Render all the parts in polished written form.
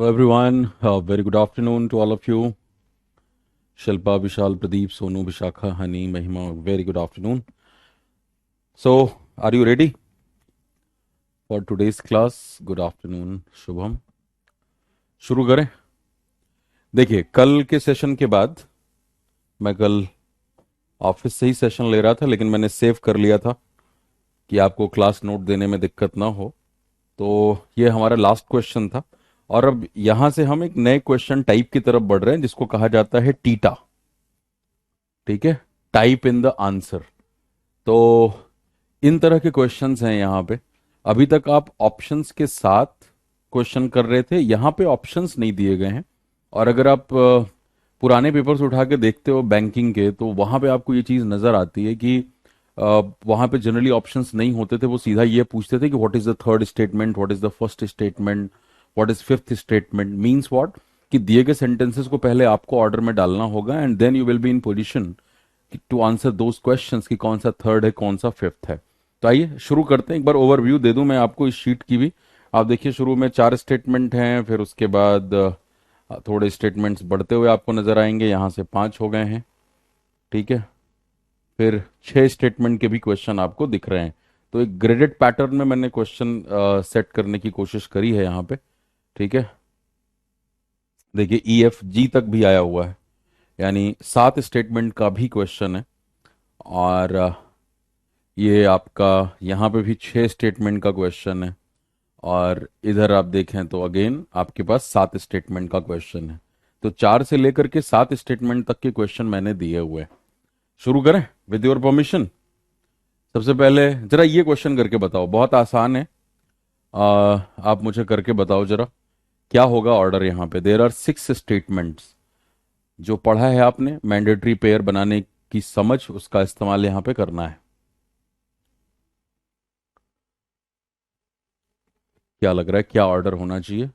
Hello everyone, very good afternoon to all of you. Shilpa, Vishal, Pradeep, Sonu, Vishakha, Hani, Mahima, very good afternoon. So, are you ready for today's class? Good afternoon, Shubham. शुरू करें. देखिए, कल के session के बाद मैं कल office से ही सेशन ले रहा था, लेकिन मैंने सेव कर लिया था कि आपको क्लास नोट देने में दिक्कत ना हो. तो ये हमारा लास्ट क्वेश्चन था, और अब यहां से हम एक नए क्वेश्चन टाइप की तरफ बढ़ रहे हैं जिसको कहा जाता है टीटा. ठीक है, टाइप इन द आंसर. तो इन तरह के क्वेश्चंस हैं यहाँ पे. अभी तक आप ऑप्शंस के साथ क्वेश्चन कर रहे थे, यहाँ पे ऑप्शंस नहीं दिए गए हैं. और अगर आप पुराने पेपर्स उठा के देखते हो बैंकिंग के, तो वहाँ पे आपको ये चीज़ नज़र आती है कि वहाँ पे जनरली ऑप्शंस नहीं होते थे. वो सीधा ये पूछते थे कि what is the third statement, what is the first statement, what is fifth statement. Means what, कि दिए गए सेंटेंसेस को पहले आपको ऑर्डर में डालना होगा, and then you will be in position to answer those questions कि कौन सा थर्ड है, कौन सा फिफ्थ है. तो आइए शुरू करते हैं. एक बार ओवरव्यू दे दूं मैं आपको इस शीट की भी. आप देखिए, शुरू में 4 स्टेटमेंट हैं, फिर उसके बाद थोड़े स्टेटमेंट्स बढ़ते हुए आपको नजर आएंगे. यहाँ से 5 हो गए हैं. ठीक है, फिर 6 स्टेटमेंट के भी क्वेश्चन आपको दिख रहे हैं. तो एक ग्रेडेड पैटर्न में मैंने क्वेश्चन सेट करने की कोशिश करी है यहाँ पे. ठीक है, देखिए EF G तक भी आया हुआ है, यानी 7 स्टेटमेंट का भी क्वेश्चन है. और ये आपका यहाँ पे भी 6 स्टेटमेंट का क्वेश्चन है. और इधर आप देखें तो अगेन आपके पास 7 स्टेटमेंट का क्वेश्चन है. तो 4 से लेकर के 7 स्टेटमेंट तक के क्वेश्चन मैंने दिए हुए हैं. शुरू करें विद योर परमिशन. सबसे पहले जरा ये क्वेश्चन करके बताओ, बहुत आसान है. आप मुझे करके बताओ जरा, क्या होगा ऑर्डर यहाँ पे. There are 6 statements. जो पढ़ा है आपने मैंडेटरी पेयर बनाने की समझ, उसका इस्तेमाल यहाँ पे करना है. क्या लग रहा है, क्या ऑर्डर होना चाहिए?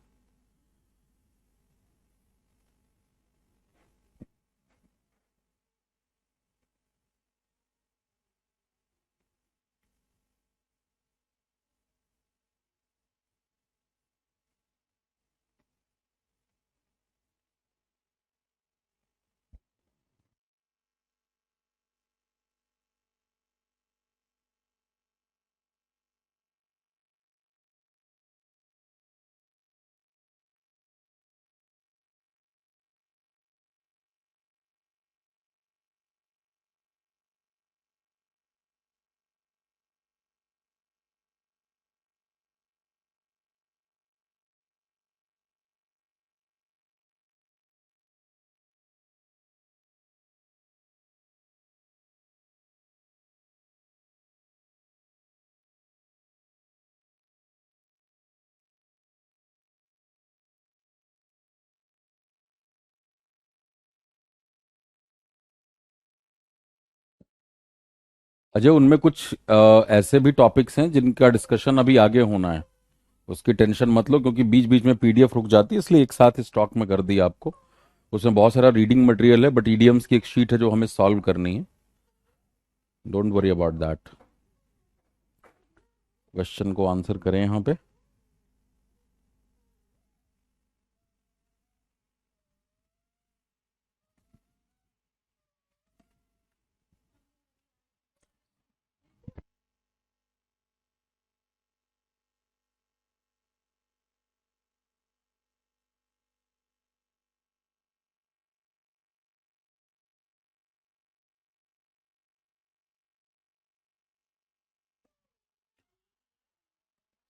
अजय, उनमें कुछ ऐसे भी टॉपिक्स हैं जिनका डिस्कशन अभी आगे होना है. उसकी टेंशन मत लो, क्योंकि बीच बीच में PDF रुक जाती है, इसलिए एक साथ स्टॉक में कर दी आपको. उसमें बहुत सारा रीडिंग मटेरियल है, बट ईडियम्स की एक शीट है जो हमें सॉल्व करनी है. Don't worry about that. Question को आंसर करें यहाँ पे.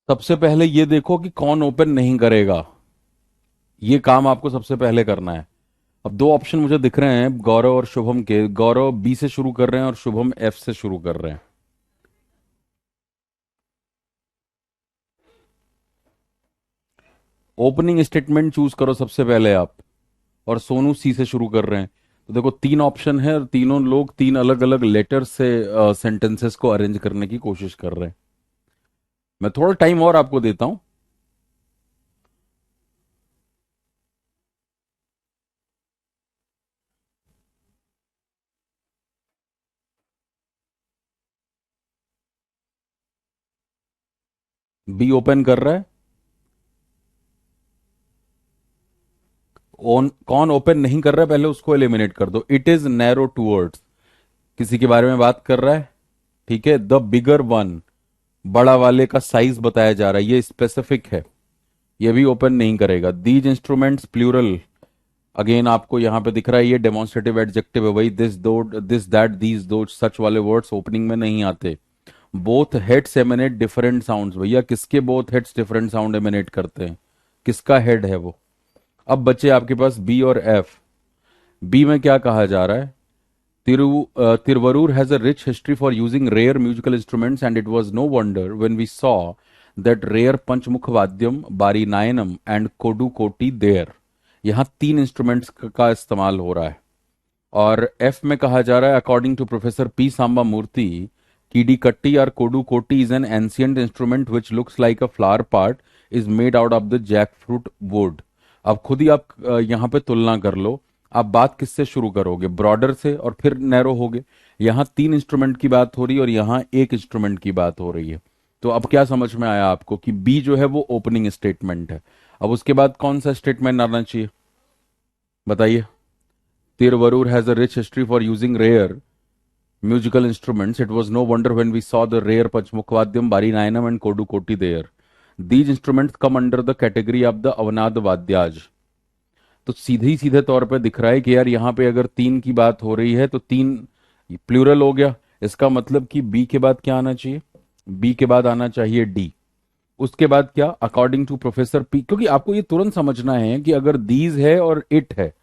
सबसे पहले ये देखो कि कौन ओपन नहीं करेगा. ये काम आपको सबसे पहले करना है. अब 2 ऑप्शन मुझे दिख रहे हैं गौरव और शुभम के. गौरव B से शुरू कर रहे हैं और शुभम F से शुरू कर रहे हैं. ओपनिंग स्टेटमेंट चूज करो सबसे पहले आप. और सोनू C से शुरू कर रहे हैं. तो देखो 3 ऑप्शन है, और तीनों लोग 3 अलग अलग लेटर से सेंटेंसेस को अरेंज करने की कोशिश कर रहे हैं. मैं थोड़ा टाइम और आपको देता हूं. B ओपन कर रहा है. कौन ओपन नहीं कर रहा है पहले उसको एलिमिनेट कर दो। इट इज नैरो टूवर्ड्स, किसी के बारे में बात कर रहा है, ठीक है। द बिगर वन, बड़ा वाले का साइज बताया जा रहा है, ये स्पेसिफिक है, ये भी ओपन नहीं करेगा। दीज इंस्ट्रूमेंट्स प्लूरल, अगेन आपको यहां पे दिख रहा है ये डेमोन्स्ट्रेटिव एडजेक्टिव है, वही दिस दो, दिस दैट, दीज दो, सच वाले वर्ड्स ओपनिंग में नहीं आते। Both heads emanate different sounds, भैया किसके both heads different sound eminent करते हैं, किसका हेड है वो। अब बच्चे आपके पास बी और एफ। बी में क्या कहा जा रहा है, Tirvarur has a rich history for using rare musical instruments, and it was no wonder when we saw that rare Panchmukh Vadyam, Barinayanam and Kodu Koti there. यहाँ तीन इंस्ट्रूमेंट्स का इस्तेमाल हो रहा है। और एफ में कहा जा रहा है, according to professor P Samba Murthy, कीडी कट्टी और कोडू कोटी is an ancient instrument which looks like a flower part, is made out of the jackfruit wood. अब खुद ही आप यहाँ पे तुलना कर लो, आप बात किससे शुरू करोगे, ब्रॉडर से और फिर नैरो होगे। यहाँ तीन इंस्ट्रूमेंट की बात हो रही है और यहाँ एक इंस्ट्रूमेंट की बात हो रही है। तो अब क्या समझ में आया आपको कि बी जो है वो ओपनिंग स्टेटमेंट है। अब उसके बाद कौन सा स्टेटमेंट आना चाहिए, बताइए। Tirvarur has a rich history for using rare musical instruments. It was no wonder when we saw the rare Pachmukvadyam, Barinayanam and Kodu Koti there. These instruments come under the category of the Avanad Vadyaj. तो सीधे सीधे तौर पे दिख रहा है कि यार यहाँ पे अगर तीन की बात हो रही है तो तीन प्लूरल हो गया, इसका मतलब कि बी के बाद क्या आना चाहिए, बी के बाद आना चाहिए डी। उसके बाद क्या, अकॉर्डिंग टू प्रोफेसर पी, क्योंकि आपको ये तुरंत समझना है कि अगर दीज है और इट है,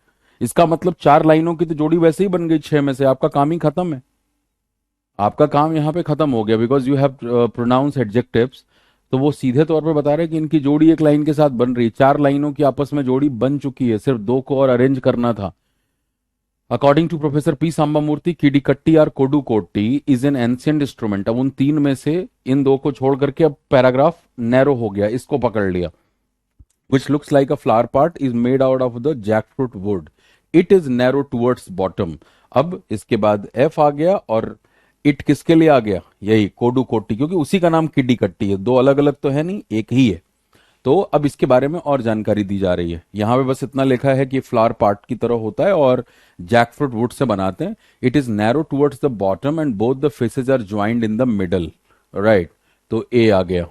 इसका मतलब चार लाइनों की तो जोड़ी वैसे ही बन गई छह में से, आपका काम ही खत्म है, आपका काम यहां पे खत्म हो गया, because you have pronounce adjectives. तो वो सीधे तौर पे बता रहे हैं कि इनकी जोड़ी एक लाइन के साथ बन रही है, चार लाइनों की आपस में जोड़ी बन चुकी है, सिर्फ दो को और अरेंज करना था। अकॉर्डिंग टू प्रोफेसर पी सांबामूर्ति, किडिकट्टी और कोडू Kotti is an ancient instrument. अब उन तीन में से इन दो को छोड़ करके अब पैराग्राफ नैरो हो गया, इसको पकड़ लिया। which looks like a flower part is made out of the jackfruit wood. It is narrow towards bottom. अब इसके बाद F आ गया और इट किसके लिए आ गया, यही कोडू कोट्टी, क्योंकि उसी का नाम किड्डी कट्टी है, दो अलग अलग तो है नहीं, एक ही है। तो अब इसके बारे में और जानकारी दी जा रही है, यहां पे बस इतना लिखा है कि फ्लावर पार्ट की तरह होता है और जैकफ्रूट वुड से बनाते हैं। It is narrow towards the bottom and both the faces are joined in the middle, right. तो ए आ गया।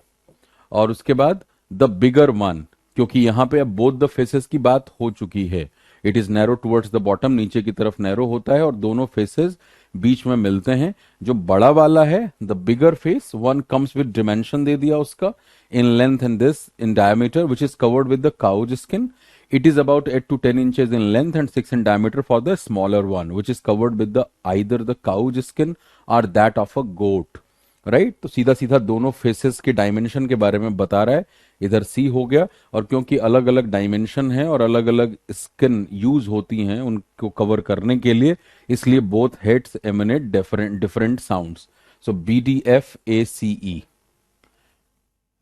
और उसके बाद द बिगर वन, क्योंकि यहां पे अब बोथ द फेसेस की बात हो चुकी है। It is narrow towards the bottom, नीचे की तरफ नैरो होता है और दोनों फेसेस बीच में मिलते हैं। जो बड़ा वाला है the bigger face one comes with dimension दे दिया उसका, in length and this in diameter which is covered with the cow's skin. It is about 8 to 10 inches in length and 6 in diameter for the smaller one, which is covered with the either the cow's skin or that of a goat. Right, तो सीधा सीधा दोनों faces के dimension के बारे में बता रहा है। इधर सी हो गया, और क्योंकि अलग अलग डायमेंशन है और अलग अलग स्किन यूज होती हैं उनको कवर करने के लिए, इसलिए both heads emanate different different sounds. So BDFACE।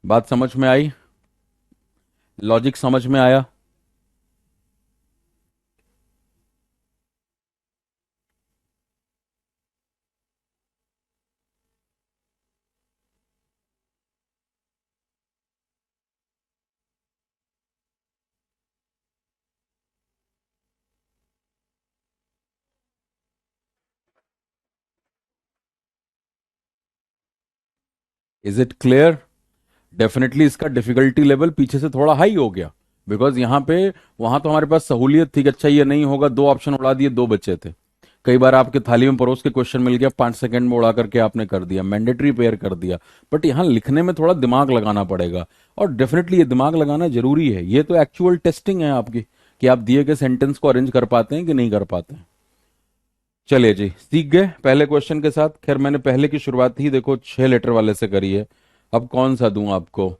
बात समझ में आई, लॉजिक समझ में आया। Is it clear. डेफिनेटली इसका डिफिकल्टी लेवल पीछे से थोड़ा हाई हो गया, बिकॉज यहाँ पे, वहां तो हमारे पास सहूलियत थी कि अच्छा ये नहीं होगा, दो ऑप्शन उड़ा दिए, दो बच्चे थे। कई बार आपके थाली में परोस के क्वेश्चन मिल गया, 5 सेकंड में उड़ा करके आपने कर दिया, मैंडेटरी पेयर कर दिया। बट यहाँ लिखने में थोड़ा दिमाग लगाना पड़ेगा, और डेफिनेटली ये दिमाग लगाना जरूरी है, ये तो एक्चुअल टेस्टिंग है आपकी कि आप दिए गए सेंटेंस को अरेंज कर पाते हैं कि नहीं कर पाते हैं। चलिए जी, सीख गए पहले क्वेश्चन के साथ। खैर मैंने पहले की शुरुआत ही देखो 6 लेटर वाले से करी है, अब कौन सा दूं आपको। अ,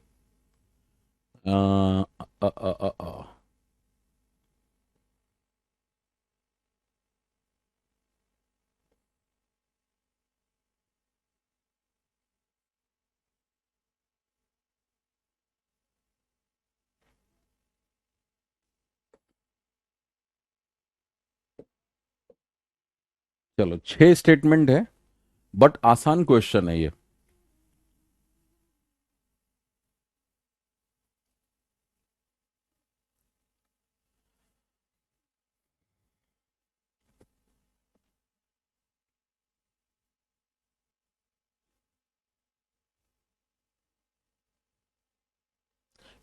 अ, अ, अ, अ। चलो 6 स्टेटमेंट है, बट आसान क्वेश्चन है ये।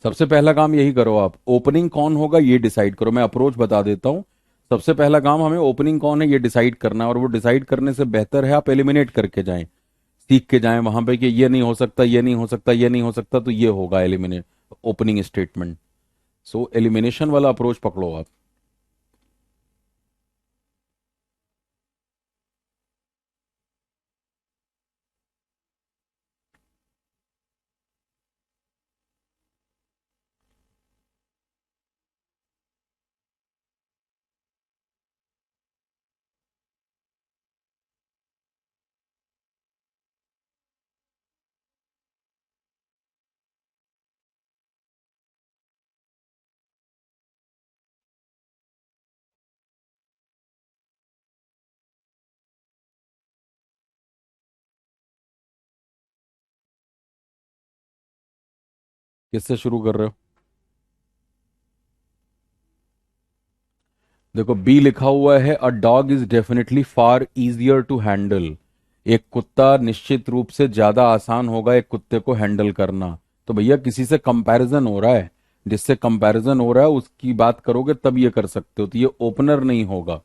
सबसे पहला काम यही करो, आप ओपनिंग कौन होगा ये डिसाइड करो। मैं अप्रोच बता देता हूँ। सबसे पहला काम हमें ओपनिंग कौन है ये डिसाइड करना है, और वो डिसाइड करने से बेहतर है आप एलिमिनेट करके जाएं, सीख के जाएं वहां पे कि ये नहीं हो सकता, ये नहीं हो सकता, ये नहीं हो सकता, तो ये होगा एलिमिनेट ओपनिंग स्टेटमेंट। सो एलिमिनेशन वाला अप्रोच पकड़ो आप। किससे शुरू कर रहे हो? देखो बी लिखा हुआ है, a dog is definitely far easier to handle. एक कुत्ता निश्चित रूप से ज्यादा आसान होगा एक कुत्ते को हैंडल करना। तो भैया किसी से कंपैरिजन हो रहा है, जिससे कंपैरिजन हो रहा है उसकी बात करोगे तब ये कर सकते हो, तो ये ओपनर नहीं होगा।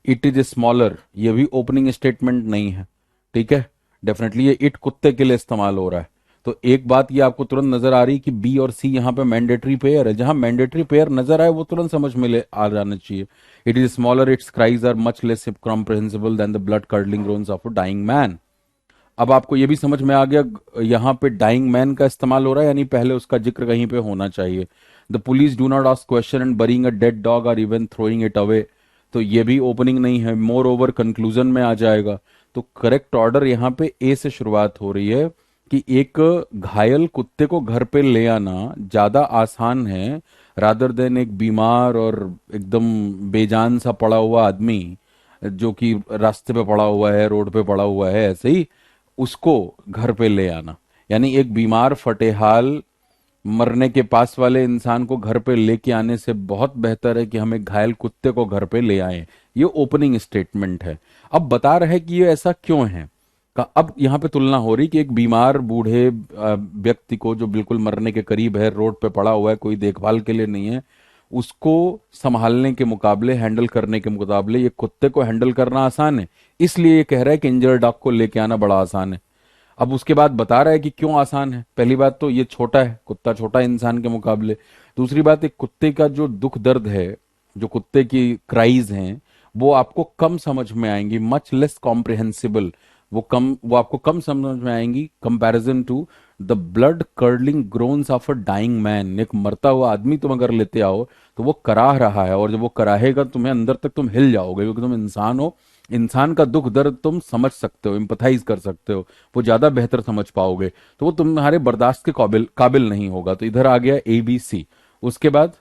इट इज स्मॉलर, ये भी ओपनिंग स्टेटमेंट नहीं है। ठीक है, डेफिनेटली ये इट कुत्ते के लिए इस्तेमाल हो रहा है। तो एक बात ये आपको तुरंत नजर आ रही कि बी और सी यहाँ पे मैंडेटरी पेयर है, जहां मैंडेटरी पेयर नजर आए वो तुरंत समझ में ले आ जाना चाहिए। It is smaller, its cries are much less comprehensible than the blood curdling groans of a dying man. अब आपको ये भी समझ में आ गया, यहाँ पे डाइंग मैन का इस्तेमाल हो रहा है, यानी पहले उसका जिक्र कहीं पे होना चाहिए। The police do not ask question and burying a dead dog और इवन थ्रोइंग इट अवे। तो ये भी ओपनिंग नहीं है, मोर ओवर कंक्लूजन में आ जाएगा। तो करेक्ट ऑर्डर यहाँ पे ए से शुरुआत हो रही है कि एक घायल कुत्ते को घर पे ले आना ज्यादा आसान है रादर देन एक बीमार और एकदम बेजान सा पड़ा हुआ आदमी जो कि रास्ते पे पड़ा हुआ है, रोड पे पड़ा हुआ है ऐसे ही, उसको घर पे ले आना। यानी एक बीमार फटेहाल मरने के पास वाले इंसान को घर पे लेके आने से बहुत बेहतर है कि हम एक घायल कुत्ते को घर पे ले आए। ये ओपनिंग स्टेटमेंट है। अब बता रहे हैं कि ये ऐसा क्यों है। अब यहाँ पे तुलना हो रही कि एक बीमार बूढ़े व्यक्ति को जो बिल्कुल मरने के करीब है, रोड पे पड़ा हुआ है, कोई देखभाल के लिए नहीं है, उसको संभालने के मुकाबले, हैंडल करने के मुकाबले ये कुत्ते को हैंडल करना आसान है। इसलिए ये कह रहा है कि इंजर्ड डॉग को लेके आना बड़ा आसान है। अब उसके बाद बता रहा है कि क्यों आसान है। पहली बात तो ये छोटा है, कुत्ता छोटा है इंसान के मुकाबले। दूसरी बात, एक कुत्ते का जो दुख दर्द है, जो कुत्ते की क्राइज हैं, वो आपको कम समझ में आएंगी, मच लेस कॉम्प्रिहेंसिबल। वो आपको कम समझ में आएंगी comparison to the blood curdling groans of a dying man. एक मरता हुआ आदमी तुम अगर लेते आओ तो वो कराह रहा है, और जब वो कराहेगा तुम्हें अंदर तक तुम हिल जाओगे, क्योंकि तुम इंसान हो। इंसान का दुख दर्द तुम समझ सकते हो, इम्पथाइज कर सकते हो, वो ज्यादा बेहतर समझ पाओगे। तो वो तुम्हारे बर्दाश्त के काबिल काबिल नहीं होगा। तो इधर आ गया ए बी सी। उसके बाद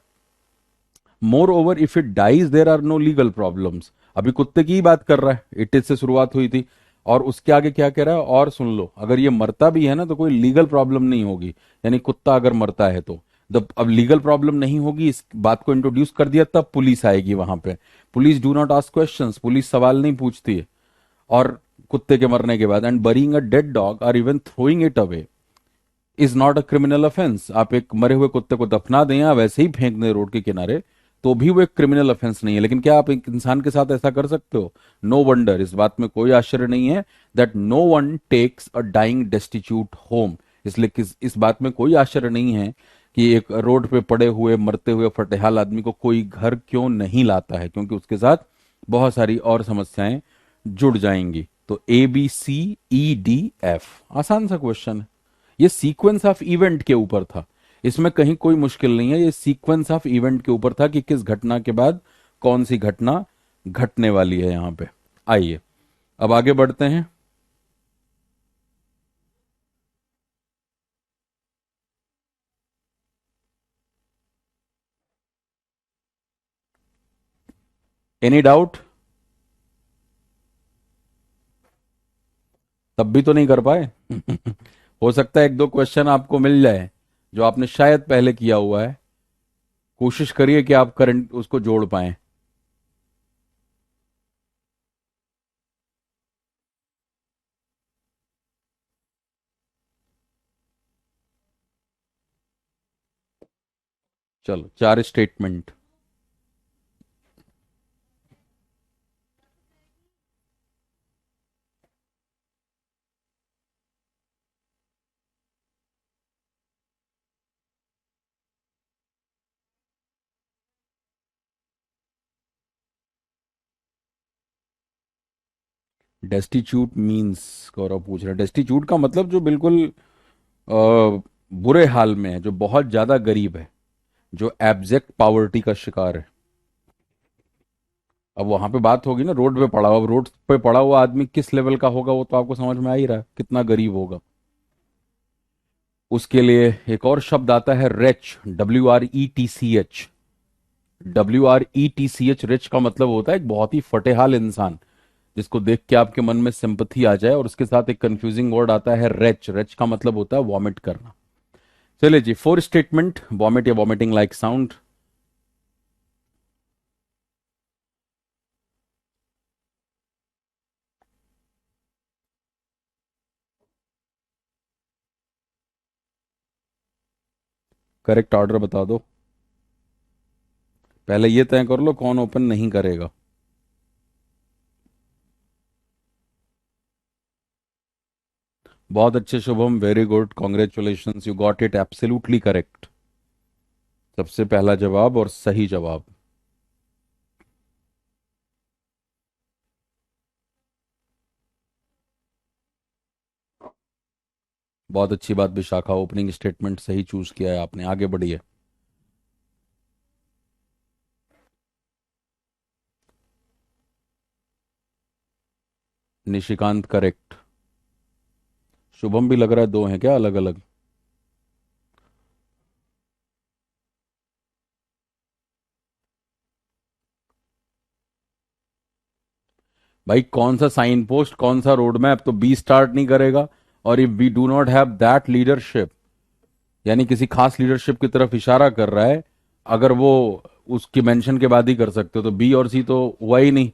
moreover if it dies there are no legal problems. अभी कुत्ते की ही बात कर रहा है, इट इज से शुरुआत हुई थी। और उसके आगे क्या कह रहा है, और सुन लो, अगर ये मरता भी है ना तो कोई लीगल प्रॉब्लम नहीं होगी। यानी कुत्ता अगर मरता है तो अब लीगल प्रॉब्लम नहीं होगी, इस बात को इंट्रोड्यूस कर दिया, तब पुलिस आएगी वहां पे। Police do not ask questions, police सवाल नहीं पूछती है। और कुत्ते के मरने के बाद, and burying a dead dog और even throwing it away is not a criminal offence. आप एक मरे हुए कुत्ते को दफना दें या वैसे ही फेंक दें रोड के किनारे, तो भी वो एक क्रिमिनल ऑफेंस नहीं है। लेकिन क्या आप एक इंसान के साथ ऐसा कर सकते हो? नो वंडर, इस बात में कोई आश्चर्य नहीं है that no one takes a dying destitute home. इसलिए इस बात में कोई आश्चर्य नहीं है कि एक रोड पे पड़े हुए मरते हुए फटेहाल आदमी को कोई घर क्यों नहीं लाता है, क्योंकि उसके साथ बहुत सारी और समस्याएं जुड़ जाएंगी। तो A B C E D F, आसान सा क्वेश्चन है। ये सीक्वेंस ऑफ इवेंट के ऊपर था, इसमें कहीं कोई मुश्किल नहीं है। ये सीक्वेंस ऑफ इवेंट के ऊपर था कि किस घटना के बाद कौन सी घटना घटने वाली है यहां पे। आइए अब आगे बढ़ते हैं। Any doubt? तब भी तो नहीं कर पाए। हो सकता है एक दो क्वेश्चन आपको मिल जाए जो आपने शायद पहले किया हुआ है। कोशिश करिए कि आप करंट उसको जोड़ पाए। चलो, चार स्टेटमेंट। डेस्टिट्यूट मीन्स, गौरव पूछ रहा है डेस्टिट्यूट का मतलब जो बिल्कुल बुरे हाल में है, जो बहुत ज्यादा गरीब है, जो एब्जेक्ट पॉवर्टी का शिकार है। अब वहां पे बात होगी ना रोड पे पड़ा हुआ, अब रोड पे पड़ा हुआ आदमी किस लेवल का होगा वो तो आपको समझ में आ ही रहा है, कितना गरीब होगा। उसके लिए एक और शब्द आता है रेच, WRETCH। WRETCH, रिच का मतलब होता है एक बहुत ही फटेहाल इंसान, जिसको देख के आपके मन में सिंपथी आ जाए। और उसके साथ एक कंफ्यूजिंग वर्ड आता है रेच, रेच का मतलब होता है वॉमिट करना। चलिए जी, फोर स्टेटमेंट, वॉमिट या vomiting like sound. Correct order बता दो। पहले ये तय कर लो कौन ओपन नहीं करेगा। बहुत अच्छे Shubham, very good, congratulations, you got it absolutely correct. सबसे पहला जवाब और सही जवाब। बहुत अच्छी बात विशाखा, ओपनिंग स्टेटमेंट सही चूज किया है आपने, आगे बढ़िए। निशिकांत करेक्ट। शुभम भी लग रहा है दो हैं क्या अलग अलग। भाई कौन सा साइन पोस्ट, कौन सा रोड मैप, तो बी स्टार्ट नहीं करेगा। और if we do not have that leadership, यानी किसी खास लीडरशिप की तरफ इशारा कर रहा है, अगर वो उसकी मेंशन के बाद ही कर सकते हो, तो बी और सी तो हुआ ही नहीं।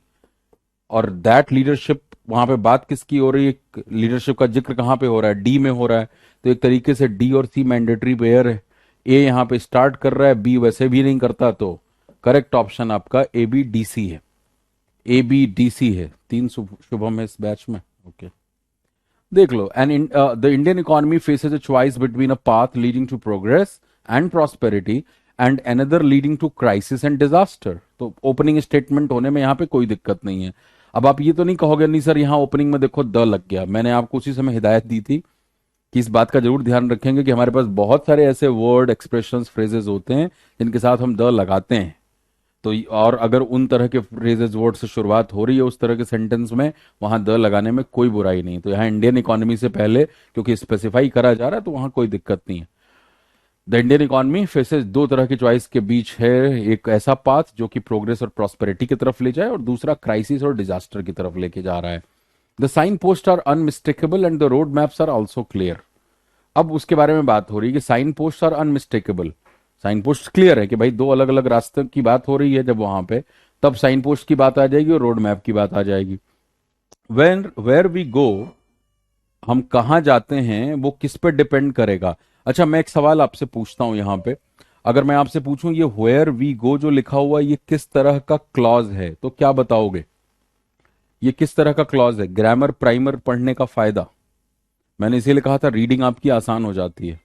और दैट लीडरशिप, वहां पे बात किसकी हो रही है, लीडरशिप का जिक्र कहाँ पे हो रहा है, डी में हो रहा है। तो एक तरीके से डी और सी मैंडेटरी पेयर है। ए यहाँ पे स्टार्ट कर रहा है, बी वैसे भी नहीं करता, तो करेक्ट ऑप्शन आपका ABDC है। ABDC है, तीन शुभम है इस बैच में। ओके, देख लो। And the Indian economy faces a choice between a path leading to progress and prosperity and another leading to crisis and disaster. तो ओपनिंग स्टेटमेंट होने में यहाँ पे कोई दिक्कत नहीं है। अब आप ये तो नहीं कहोगे नहीं सर यहाँ ओपनिंग में देखो द लग गया, मैंने आपको उसी समय हिदायत दी थी कि इस बात का जरूर ध्यान रखेंगे कि हमारे पास बहुत सारे ऐसे वर्ड, एक्सप्रेशंस, फ्रेजेस होते हैं जिनके साथ हम द लगाते हैं। तो और अगर उन तरह के फ्रेजेस, वर्ड से शुरुआत हो रही है उस तरह के सेंटेंस में, वहां द लगाने में कोई बुराई नहीं। तो यहाँ इंडियन इकोनॉमी से पहले क्योंकि स्पेसिफाई करा जा रहा है तो वहां कोई दिक्कत नहीं है। द इंडियन इकोनॉमी फेसेस, दो तरह की चॉइस के बीच है, एक ऐसा पाथ जो कि प्रोग्रेस और प्रॉस्पेरिटी की तरफ ले जाए और दूसरा क्राइसिस और डिजास्टर की तरफ लेके जा रहा है। The sign post are unmistakable and the road maps are also clear. अब उसके बारे में बात हो रही है कि sign post are unmistakable. Sign post clear है कि भाई दो अलग अलग रास्ते की बात हो रही है, जब वहां पे तब साइन पोस्ट की बात आ जाएगी और रोड मैप की बात आ जाएगी। वेन वेयर वी गो, हम कहाँ जाते हैं वो किस पे डिपेंड करेगा। अच्छा, मैं एक सवाल आपसे पूछता हूं यहाँ पे, अगर मैं आपसे पूछूं ये वेयर वी गो जो लिखा हुआ है ये किस तरह का क्लॉज है, तो क्या बताओगे। ये किस तरह का क्लॉज है। ग्रामर प्राइमर पढ़ने का फायदा, मैंने इसीलिए कहा था रीडिंग आपकी आसान हो जाती है।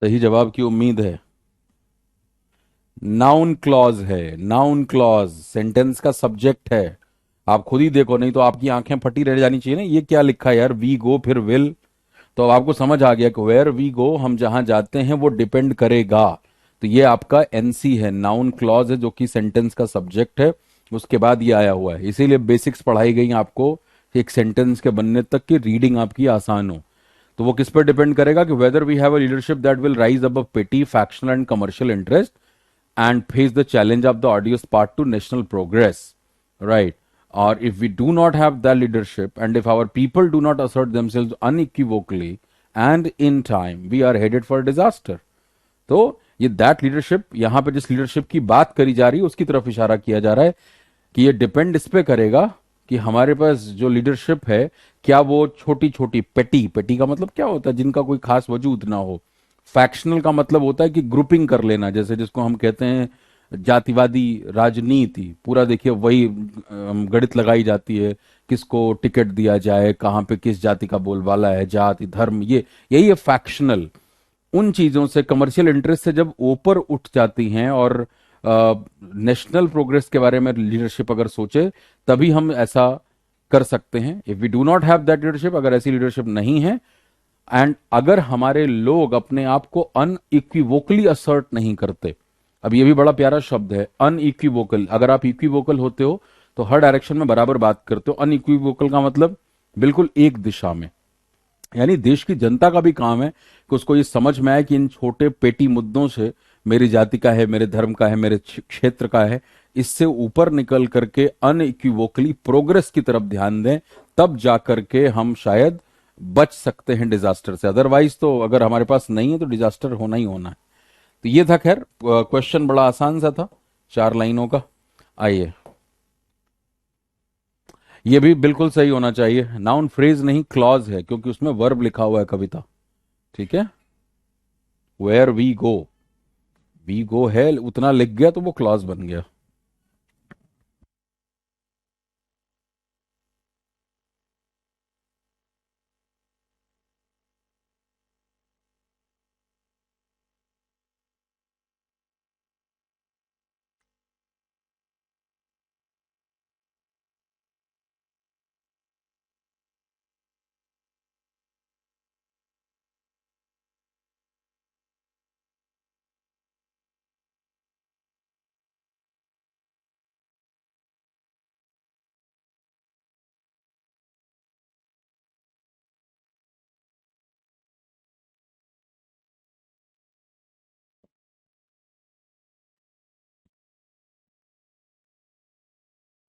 सही जवाब की उम्मीद है। नाउन क्लॉज है, नाउन क्लॉज सेंटेंस का सब्जेक्ट है। आप खुद ही देखो, नहीं तो आपकी आंखें फटी रह जानी चाहिए ना, ये क्या लिखा है यार, वी गो फिर विल। तो अब आपको समझ आ गया कि वेयर वी गो, हम जहां जाते हैं वो डिपेंड करेगा। तो ये आपका NC है, नाउन क्लॉज है जो कि सेंटेंस का सब्जेक्ट है। उसके बाद ये आया हुआ है, इसीलिए बेसिक्स पढ़ाई गई आपको, एक सेंटेंस के बनने तक की रीडिंग आपकी आसान हो। तो वो किस पर डिपेंड करेगा कि whether we have a leadership that will rise above petty factional and commercial interest and face the challenge of the odious path to national progress. right? Or if we do not have that leadership, and if our people do not assert themselves unequivocally and in time, we are headed for disaster. तो ये that leadership, यहां पे जिस leadership की बात करी जा रही है उसकी तरफ इशारा किया जा रहा है कि ये डिपेंड इस पे करेगा कि हमारे पास जो लीडरशिप है, क्या वो छोटी छोटी पेटी, पेटी का मतलब क्या होता है, जिनका कोई खास वजूद ना हो। फैक्शनल का मतलब होता है कि ग्रुपिंग कर लेना, जैसे जिसको हम कहते हैं जातिवादी राजनीति। पूरा देखिए वही गणित लगाई जाती है, किसको टिकट दिया जाए, कहाँ पे किस जाति का बोलबाला है, जाति धर्म, ये यही है फैक्शनल। उन चीजों से, कमर्शियल इंटरेस्ट से जब ऊपर उठ जाती हैं और नेशनल प्रोग्रेस के बारे में लीडरशिप अगर सोचे, तभी हम ऐसा कर सकते हैं। If we do not have that leadership, अगर ऐसी लीडरशिप नहीं है, एंड अगर हमारे लोग अपने आप को अनइक्विवोकली असर्ट नहीं करते, अब ये भी बड़ा प्यारा शब्द है अनइक्विवोकल। अगर आप इक्विवोकल होते हो तो हर डायरेक्शन में बराबर बात करते हो। अनइक्विवोकल का मतलब बिल्कुल एक दिशा में। यानी देश की जनता का भी काम है कि उसको ये समझ में आए कि इन छोटे पेटी मुद्दों से, मेरी जाति का है, मेरे धर्म का है, मेरे क्षेत्र का है, इससे ऊपर निकल करके अनइक्विवोकली प्रोग्रेस की तरफ ध्यान दें। तब जाकर के हम शायद बच सकते हैं डिजास्टर से। अदरवाइज तो अगर हमारे पास नहीं है तो डिजास्टर होना ही होना है। तो ये था, खैर क्वेश्चन बड़ा आसान सा था, 4 लाइनों का। आइए, ये भी बिल्कुल सही होना चाहिए, नाउन फ्रेज नहीं क्लॉज है, क्योंकि उसमें वर्ब लिखा हुआ है कविता। ठीक है, वेयर वी गो है उतना लिख गया तो वो क्लॉज बन गया।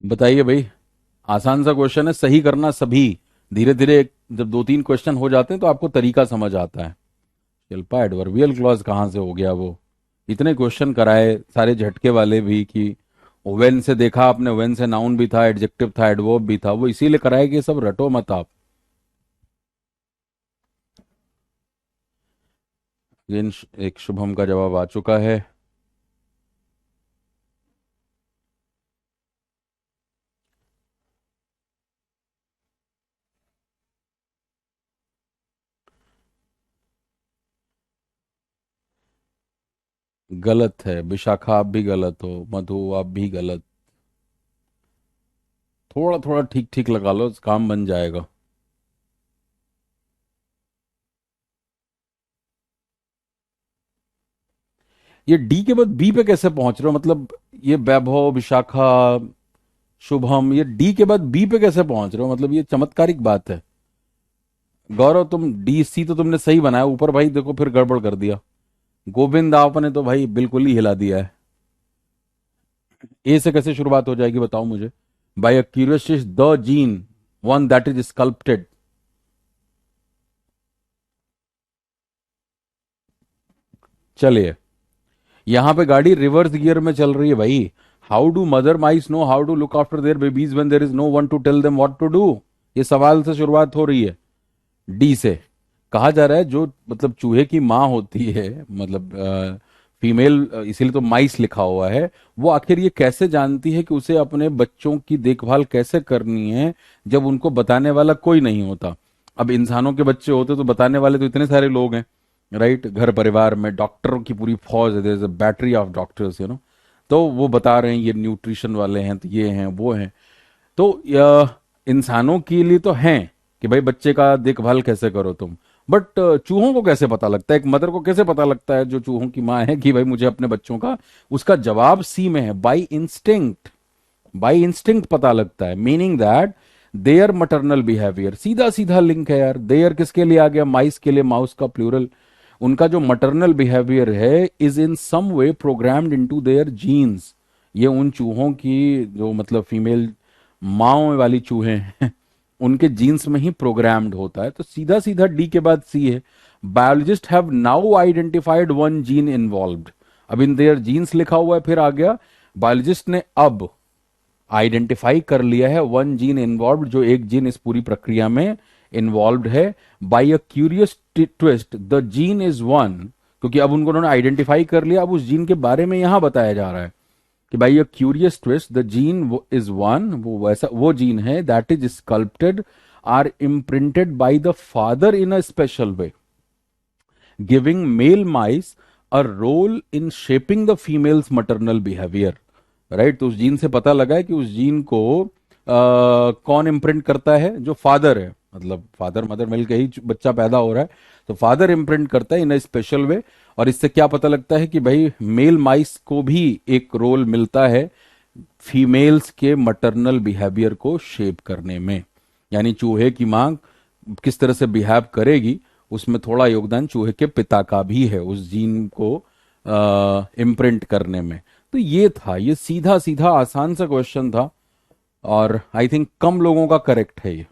बताइए भाई, आसान सा क्वेश्चन है, सही करना सभी। धीरे धीरे जब 2-3 क्वेश्चन हो जाते हैं तो आपको तरीका समझ आता है। शिल्पा, एडवर्बियल क्लॉज कहाँ से हो गया वो? इतने क्वेश्चन कराए सारे झटके वाले भी कि वेन से देखा आपने, वेन से नाउन भी था, एडजेक्टिव था, एडवर्ब भी था, वो इसीलिए कराया कि ये सब रटो मत आप। अगेन एक शुभम का जवाब आ चुका है। गलत है विशाखा, आप भी गलत हो, मधु आप भी गलत। थोड़ा थोड़ा ठीक ठीक लगा लो, काम बन जाएगा। ये डी के बाद बी पे कैसे पहुंच रहे हो? मतलब ये वैभव, विशाखा, शुभम, ये डी के बाद बी पे कैसे पहुंच रहे हो? मतलब ये चमत्कारिक बात है। गौरव, तुम डी सी तो तुमने सही बनाया, ऊपर भाई देखो फिर गड़बड़ कर दिया। गोविंद आपने तो भाई बिल्कुल ही हिला दिया है। ए से कैसे शुरुआत हो जाएगी बताओ मुझे? By a curious the gene one that is sculpted. चलिए, यहां पे गाड़ी रिवर्स गियर में चल रही है भाई। How do mother mice know how to look after their babies when there is no one to tell them what to do? ये सवाल से शुरुआत हो रही है। डी से कहा जा रहा है जो मतलब चूहे की माँ होती है, मतलब फीमेल, इसीलिए तो माइस लिखा हुआ है, वो आखिर ये कैसे जानती है कि उसे अपने बच्चों की देखभाल कैसे करनी है जब उनको बताने वाला कोई नहीं होता। अब इंसानों के बच्चे होते तो बताने वाले तो इतने सारे लोग हैं, राइट? घर परिवार में डॉक्टरों की पूरी फौज है, there is a battery of doctors, तो वो बता रहे हैं ये न्यूट्रिशन वाले हैं, तो ये हैं वो हैं। तो इंसानों के लिए तो हैं कि भाई बच्चे का देखभाल कैसे करो तुम, बट चूहों को कैसे पता लगता है, एक मदर को कैसे पता लगता है जो चूहों की माँ है कि भाई मुझे अपने बच्चों का? उसका जवाब सी में है, बाई इंस्टिंक्ट। बाई इंस्टिंक्ट पता लगता है, meaning that their maternal behaviour, सीधा सीधा लिंक है यार। देयर किसके लिए आ गया? माइस के लिए, माउस का प्लूरल। उनका जो मटरनल बिहेवियर है is in some way programmed into their genes. ये उन चूहों की जो मतलब फीमेल माओ वाली चूहे हैं उनके जीन्स में ही प्रोग्राम्ड होता है। तो सीधा सीधा डी के बाद सी है। Biologist have now identified one gene involved. अब इन देयर जीन्स लिखा हुआ है, फिर आ गया बायोलॉजिस्ट ने अब आइडेंटिफाई कर लिया है वन जीन इन्वॉल्व, जो एक जीन इस पूरी प्रक्रिया में इन्वॉल्व है। By a curious twist the gene is one, क्योंकि अब उन्होंने आइडेंटिफाई कर लिया, अब उस जीन के बारे में यहां बताया जा रहा है कि by a curious twist the gene is one, वो वैसा वो जीन है that is sculpted or imprinted by the father in a special way giving male mice a role in shaping the females maternal behaviour. Right, तो उस gene से पता लगा है कि उस जीन को कौन इम्प्रिंट करता है, जो फादर है, मतलब फादर मदर मिलकर ही बच्चा पैदा हो रहा है, तो फादर इम्प्रिंट करता है इन अ स्पेशल वे। और इससे क्या पता लगता है कि भाई मेल माइस को भी एक रोल मिलता है फीमेल्स के मटरनल बिहेवियर को शेप करने में, यानी चूहे की मां किस तरह से बिहेव करेगी उसमें थोड़ा योगदान चूहे के पिता का भी है उस जीन को इम्प्रिंट करने में। तो ये था, ये सीधा सीधा आसान सा क्वेश्चन था और आई थिंक कम लोगों का करेक्ट है ये।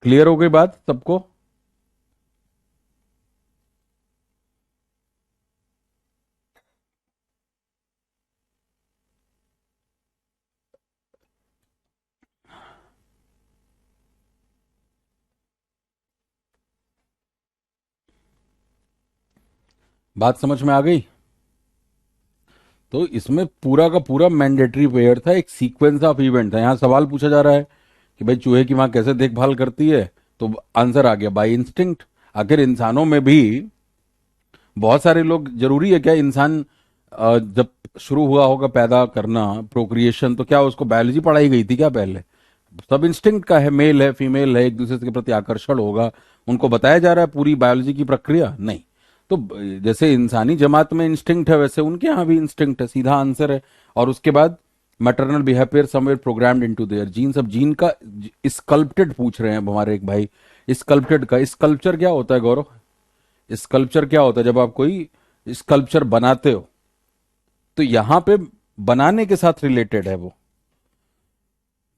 क्लियर हो गई बात सबको? बात समझ में आ गई? तो इसमें पूरा का पूरा मैंडेटरी पेयर था, एक सीक्वेंस ऑफ इवेंट था। यहां सवाल पूछा जा रहा है कि भाई चूहे की मां कैसे देखभाल करती है, तो आंसर आ गया बाय इंस्टिंक्ट। आखिर इंसानों में भी बहुत सारे लोग, जरूरी है क्या इंसान जब शुरू हुआ होगा पैदा करना प्रोक्रिएशन, तो क्या उसको बायोलॉजी पढ़ाई गई थी क्या पहले? सब इंस्टिंक्ट का है, मेल है फीमेल है, एक दूसरे के प्रति आकर्षण होगा, उनको बताया जा रहा है पूरी बायोलॉजी की प्रक्रिया नहीं। तो जैसे इंसानी जमात में इंस्टिंक्ट है वैसे उनके यहाँ भी इंस्टिंक्ट है, सीधा आंसर है। और उसके बाद maternal behaviour somewhere programmed into their genes. अब जीन का स्कल्प्टेड पूछ रहे हैं अब हमारे एक भाई, स्कल्प्टेड का स्कल्पचर क्या होता है गौरव? स्कल्पचर क्या होता है? जब आप कोई स्कल्पचर बनाते हो तो यहां पे बनाने के साथ रिलेटेड है वो,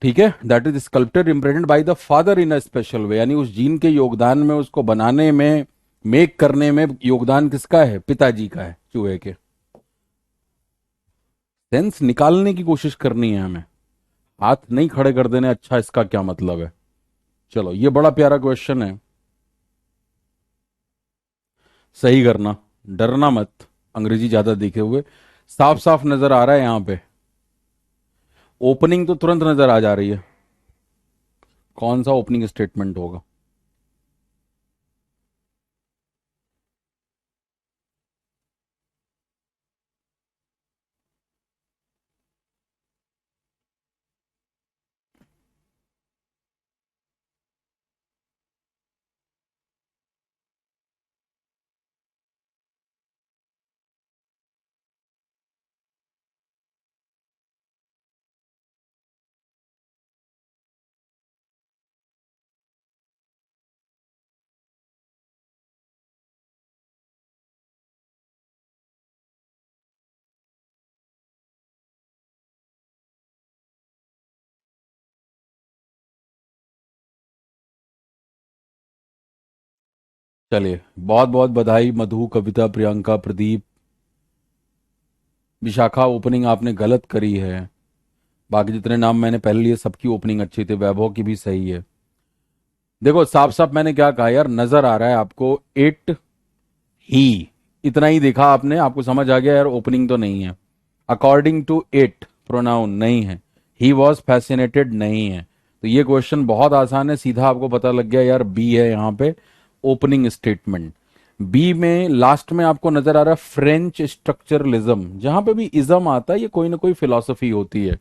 ठीक है। That is sculpted imprinted by the father in a special way, यानी उस जीन के योगदान में, उसको बनाने में, मेक करने में योगदान किसका है? पिताजी का है चूहे के। सेंस निकालने की कोशिश करनी है हमें, हाथ नहीं खड़े कर देने अच्छा इसका क्या मतलब है। चलो ये बड़ा प्यारा क्वेश्चन है, सही करना, डरना मत अंग्रेजी ज्यादा देखे हुए। साफ साफ नजर आ रहा है यहां पे, ओपनिंग तो तुरंत नजर आ जा रही है। कौन सा ओपनिंग स्टेटमेंट होगा? चलिए, बहुत बहुत बधाई मधु, कविता, प्रियंका, प्रदीप, विशाखा। ओपनिंग आपने गलत करी है। बाकी जितने नाम मैंने पहले लिए सबकी ओपनिंग अच्छी थी, वैभव की भी सही है। देखो साफ साफ मैंने क्या कहा यार, नजर आ रहा है आपको इट ही, इतना ही देखा आपने, आपको समझ आ गया यार ओपनिंग तो नहीं है। अकॉर्डिंग टू इट प्रोनाउन नहीं है, ही वॉज फैसिनेटेड नहीं है। तो ये क्वेश्चन बहुत आसान है, सीधा आपको पता लग गया यार बी है यहाँ पे ओपनिंग स्टेटमेंट। बी में लास्ट में आपको नजर आ रहा है फ्रेंच स्ट्रक्चरलिज्म, जहां पे भी इज्म आता है ये कोई ना कोई फिलॉसफी होती है,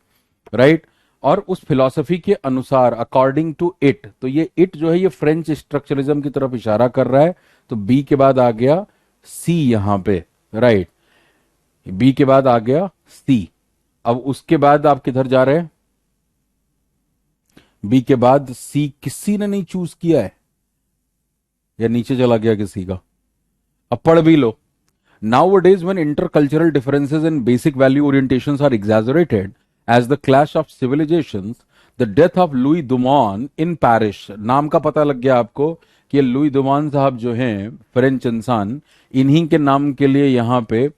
राइट। और उस फिलॉसफी के अनुसार अकॉर्डिंग टू इट, तो ये इट जो है ये फ्रेंच स्ट्रक्चरलिज्म की तरफ इशारा कर रहा है। तो बी के बाद आ गया सी यहां पे, राइट। बी के बाद आ गया सी। अब उसके बाद आप किधर जा रहे हैं? बी के बाद सी किसी ने नहीं चूज किया है या नीचे चला गया किसी का? अब पढ़ भी लो। Nowadays, when intercultural differences and basic value orientations are exaggerated as the clash of civilizations, the death of Louis Dumont in Paris, नाम का पता लग गया आपको कि लुई दुमान साहब जो हैं फ्रेंच इंसान, इन्हीं के नाम के लिए यहाँ पे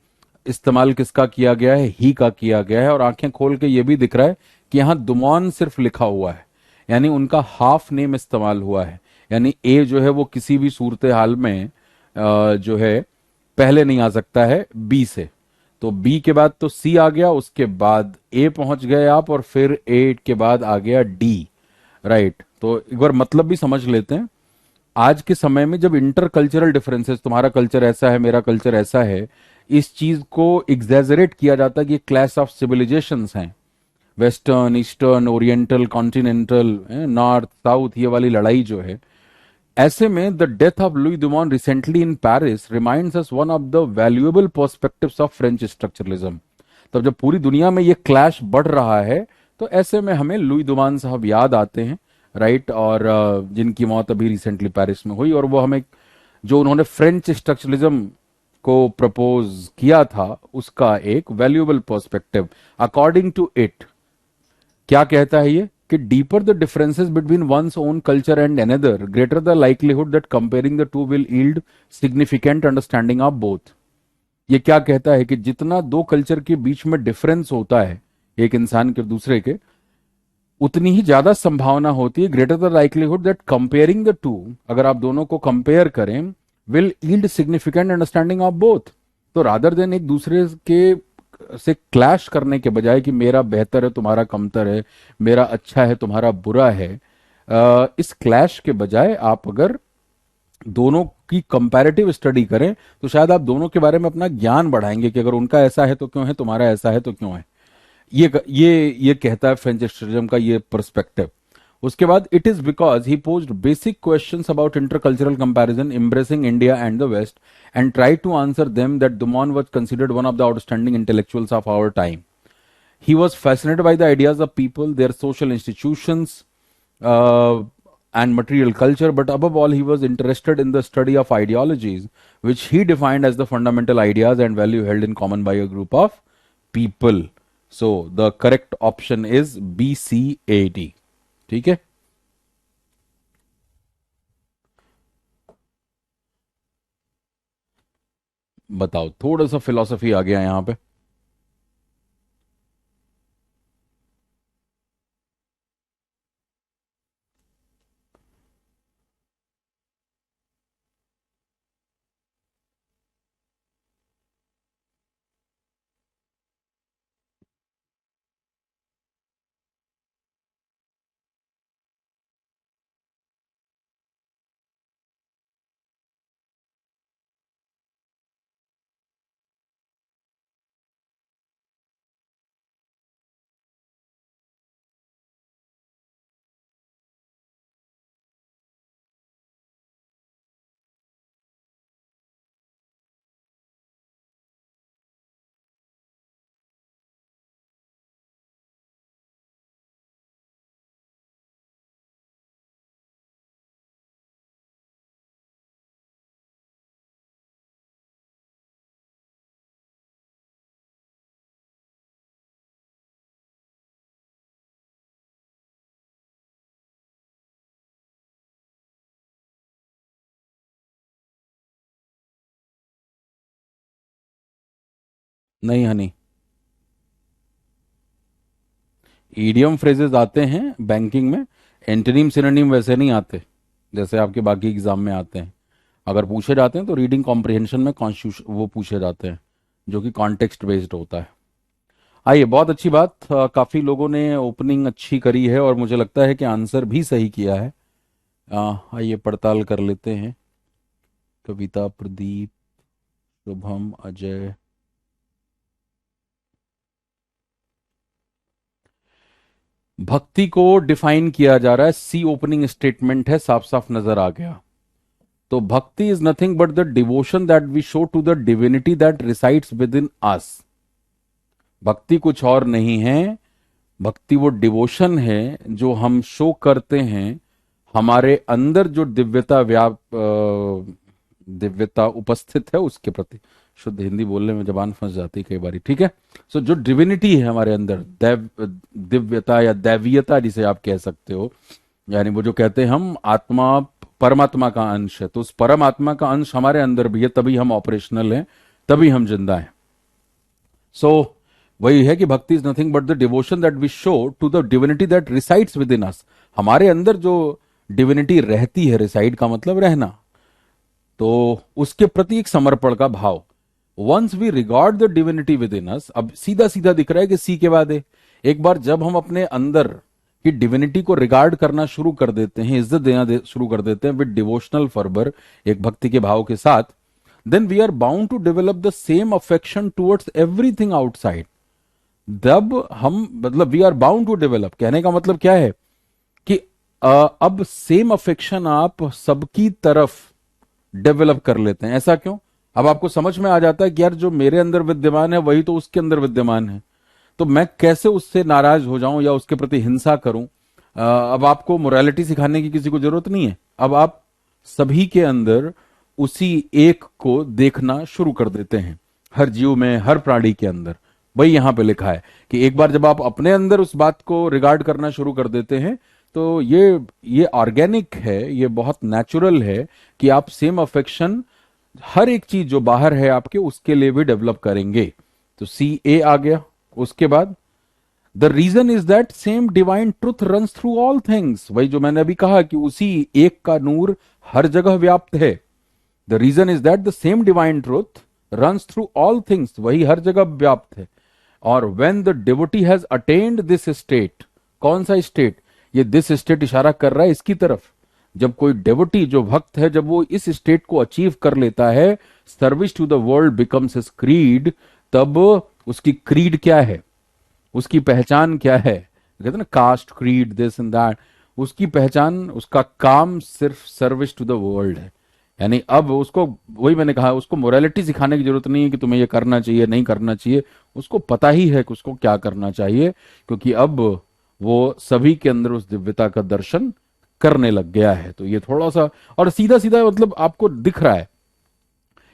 इस्तेमाल किसका किया गया है, ही का किया गया है। और आंखें खोल के ये भी दिख रहा है कि यहाँ दुमान सिर्फ लिखा हुआ है, यानी उनका हाफ नेम इस्तेमाल हुआ है। यानी ए जो है वो किसी भी सूरत हाल में जो है पहले नहीं आ सकता है बी से। तो बी के बाद तो सी आ गया, उसके बाद ए पहुंच गए आप, और फिर ए के बाद आ गया डी। राइट, तो एक बार मतलब भी समझ लेते हैं। आज के समय में जब इंटर कल्चरल डिफरेंसेस, तुम्हारा कल्चर ऐसा है, मेरा कल्चर ऐसा है, इस चीज को एग्जैजरेट किया जाता है कि क्लास ऑफ सिविलाइजेशंस हैं, western, eastern, oriental, continental, north south, ये वाली लड़ाई जो है। ऐसे में the death of Louis Dumont recently in Paris reminds us one of the valuable perspectives of French structuralism. तब जब पूरी दुनिया में ये क्लैश बढ़ रहा है, तो ऐसे में हमें लुई दुमान साहब याद आते हैं। राइट, और जिनकी मौत अभी रिसेंटली पेरिस में हुई, और वो हमें जो उन्होंने फ्रेंच स्ट्रक्चरलिज्म को प्रपोज किया था उसका एक valuable perspective. According to it क्या कहता है ये कि deeper the differences between one's own culture and another, greater the likelihood that comparing the two will yield significant understanding of both. ये क्या कहता है कि जितना दो कल्चर के बीच में डिफरेंस होता है एक इंसान के दूसरे के, उतनी ही ज्यादा संभावना होती है, greater the likelihood that comparing the to, अगर आप दोनों को कंपेयर करें, will yield significant understanding of both. तो रादर देन एक दूसरे के से क्लैश करने के बजाय कि मेरा बेहतर है तुम्हारा कमतर है, मेरा अच्छा है तुम्हारा बुरा है, इस क्लैश के बजाय आप अगर दोनों की कंपैरेटिव स्टडी करें तो शायद आप दोनों के बारे में अपना ज्ञान बढ़ाएंगे कि अगर उनका ऐसा है तो क्यों है, तुम्हारा ऐसा है तो क्यों है। ये कहता है फ्रेंच एक्सट्रीमिज्म का ये पर्सपेक्टिव। उसके बाद it is because he posed basic questions about intercultural comparison embracing India and the west and try to answer them that Dumont was considered one of the outstanding intellectuals of our time. He was fascinated by the ideas of people, their social institutions, and material culture, but above all, he was interested in the study of ideologies, which he defined as the fundamental ideas and value held in common by a group of people. So, the correct option is B, C, A, D. ठीक है, बताओ, थोड़ा सा philosophy आ गया यहां पे। नहीं Honey, idiom phrases आते हैं बैंकिंग में, एंटोनिम सिनोनिम वैसे नहीं आते जैसे आपके बाकी एग्जाम में आते हैं। अगर पूछे जाते हैं तो रीडिंग कॉम्प्रिहेंशन में कॉन्स्टिट्यूशन वो पूछे जाते हैं, जो कि कॉन्टेक्स्ट बेस्ड होता है। आइए, बहुत अच्छी बात, काफी लोगों ने ओपनिंग अच्छी करी है और मुझे लगता है कि आंसर भी सही किया है। आइए पड़ताल कर लेते हैं। कविता, प्रदीप, शुभम, अजय। भक्ति को डिफाइन किया जा रहा है, सी ओपनिंग स्टेटमेंट है, साफ साफ नजर आ गया। तो bhakti is nothing but the devotion that we show to the divinity that resides within us. भक्ति कुछ और नहीं है, भक्ति वो डिवोशन है जो हम शो करते हैं हमारे अंदर जो दिव्यता दिव्यता उपस्थित है उसके प्रति। शुद्ध हिंदी बोलने में जबान फंस जाती है कई बारी, ठीक है। सो जो डिविनिटी है हमारे अंदर, दिव्यता या दैवीयता जिसे आप कह सकते हो, यानी वो जो कहते हैं हम आत्मा परमात्मा का अंश है, तो उस परमात्मा का अंश हमारे अंदर भी है, तभी हम ऑपरेशनल हैं, तभी हम जिंदा हैं। सो वही है कि bhakti is nothing but the devotion that we show to the divinity that resides within us. हमारे अंदर जो डिविनिटी रहती है, रिसाइड का मतलब रहना, तो उसके प्रति एक समर्पण का भाव। Once we regard the divinity within us, अब सीधा सीधा दिख रहा है कि सी के बाद है, एक बार जब हम अपने अंदर की डिविनिटी को रिगार्ड करना शुरू कर देते हैं, इज्जत देना शुरू कर देते हैं विद डिवोशनल फर्बर, एक भक्ति के भाव के साथ, then we are bound to develop the same affection towards everything outside. जब हम, मतलब we are bound to develop, कहने का मतलब क्या है कि अब सेम अफेक्शन आप सबकी तरफ डेवलप कर लेते हैं। ऐसा क्यों? अब आपको समझ में आ जाता है कि यार जो मेरे अंदर विद्यमान है वही तो उसके अंदर विद्यमान है, तो मैं कैसे उससे नाराज हो जाऊं या उसके प्रति हिंसा करूं। अब आपको मोरालिटी सिखाने की किसी को जरूरत नहीं है, अब आप सभी के अंदर उसी एक को देखना शुरू कर देते हैं, हर जीव में, हर प्राणी के अंदर। वही यहां पे लिखा है कि एक बार जब आप अपने अंदर उस बात को रिगार्ड करना शुरू कर देते हैं, तो ये ऑर्गेनिक है, ये बहुत नेचुरल है कि आप सेम अफेक्शन हर एक चीज जो बाहर है आपके उसके लिए भी डेवलप करेंगे। तो सी ए आ गया। उसके बाद the reason is that same divine truth runs through all things, वही जो मैंने अभी कहा कि उसी एक का नूर हर जगह व्याप्त है। The reason is that the same divine truth runs through all things, वही हर जगह व्याप्त है। और when the devotee has attained this state, कौन सा स्टेट? ये दिस स्टेट इशारा कर रहा है इसकी तरफ। जब कोई डेवोटी, जो भक्त है, जब वो इस स्टेट को अचीव कर लेता है, service to the world becomes his creed, तब उसकी क्रीड क्या है, उसकी पहचान क्या है? कहते हैं ना, caste, creed, this and that. उसकी पहचान, उसका काम सिर्फ सर्विस टू द वर्ल्ड है। यानी अब उसको, वही मैंने कहा, उसको मोरालिटी सिखाने की जरूरत नहीं है कि तुम्हें ये करना चाहिए, नहीं करना चाहिए। उसको पता ही है कि उसको क्या करना चाहिए, क्योंकि अब वो सभी के अंदर उस दिव्यता का दर्शन करने लग गया है। तो ये थोड़ा सा और सीधा सीधा मतलब आपको दिख रहा है।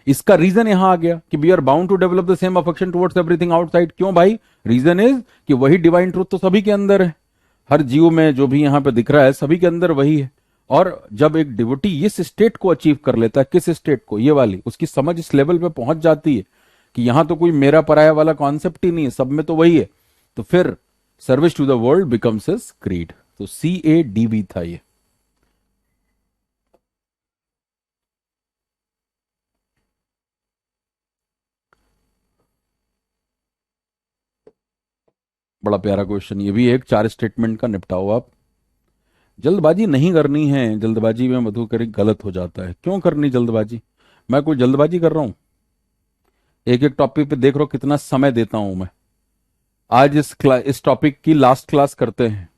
इसका रीजन यहां आ गया कि we are bound to develop the same affection towards everything outside. क्यों भाई? रीजन इज कि वही डिवाइन ट्रूथ तो सभी के अंदर है, हर जीव में जो भी यहां पे दिख रहा है सभी के अंदर वही है। और जब एक डिवोटी इस स्टेट को अचीव कर लेता है, किस स्टेट को? ये वाली, उसकी समझ इस लेवल पे पहुंच जाती है कि यहां तो कोई मेरा पराया वाला कॉन्सेप्ट ही नहीं है, सब में तो वही है। तो फिर service to the world becomes his creed. तो CADB था ये। बड़ा प्यारा क्वेश्चन ये भी, एक 4 स्टेटमेंट का निपटाओ आप। जल्दबाजी नहीं करनी है, जल्दबाजी में मधुकरी गलत हो जाता है। क्यों करनी जल्दबाजी? मैं कोई जल्दबाजी कर रहा हूं? एक एक टॉपिक पे देख रहा हूं कितना समय देता हूं मैं। आज इस टॉपिक की लास्ट क्लास करते हैं,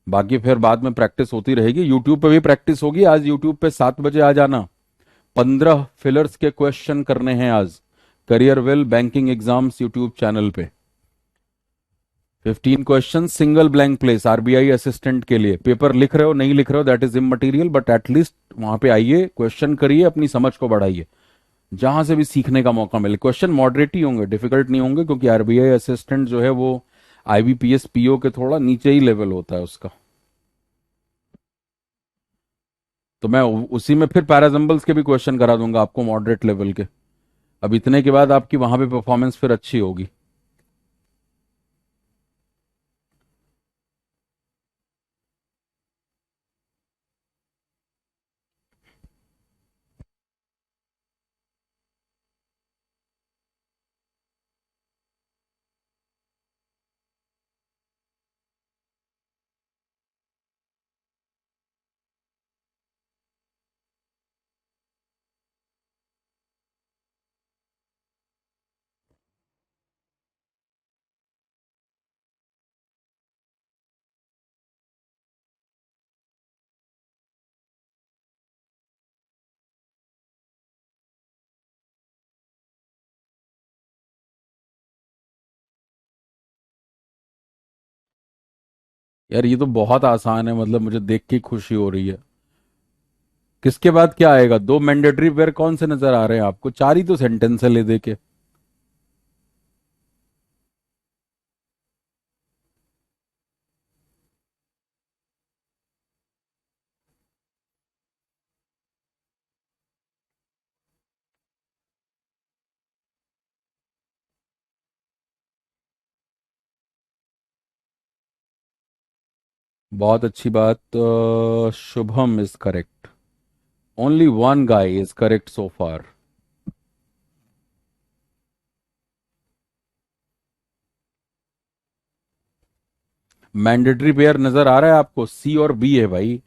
बाकी फिर बाद में प्रैक्टिस होती रहेगी, यूट्यूब पे भी प्रैक्टिस होगी। आज यूट्यूब पे 7 बजे आ जाना। 15 फिलर्स के क्वेश्चन करने हैं आज, career well banking exams YouTube channel पे। 15 question single blank place, RBI assistant के लिए। पेपर लिख रहे हो नहीं लिख रहे हो that is immaterial, but at least वहां पे आइए, क्वेश्चन करिए, अपनी समझ को बढ़ाइए, जहां से भी सीखने का मौका मिले। क्वेश्चन मॉडरेट ही होंगे, डिफिकल्ट नहीं होंगे, क्योंकि RBI असिस्टेंट जो है वो IBPS PO के थोड़ा नीचे ही लेवल होता है उसका। तो मैं उसी में फिर पैराजम्बल्स के भी क्वेश्चन करा दूंगा आपको मॉडरेट लेवल के। अब इतने के बाद आपकी वहां पे परफॉर्मेंस फिर अच्छी होगी। यार ये तो बहुत आसान है, मतलब मुझे देख के खुशी हो रही है। किसके बाद क्या आएगा? दो मैंडेटरी वेयर कौन से नजर आ रहे हैं आपको? चार ही तो सेंटेंस है ले दे के। बहुत अच्छी बात। Shubham is correct. Only one guy is correct so far. Mandatory pair नजर आ रहा है आपको? सी और बी है भाई।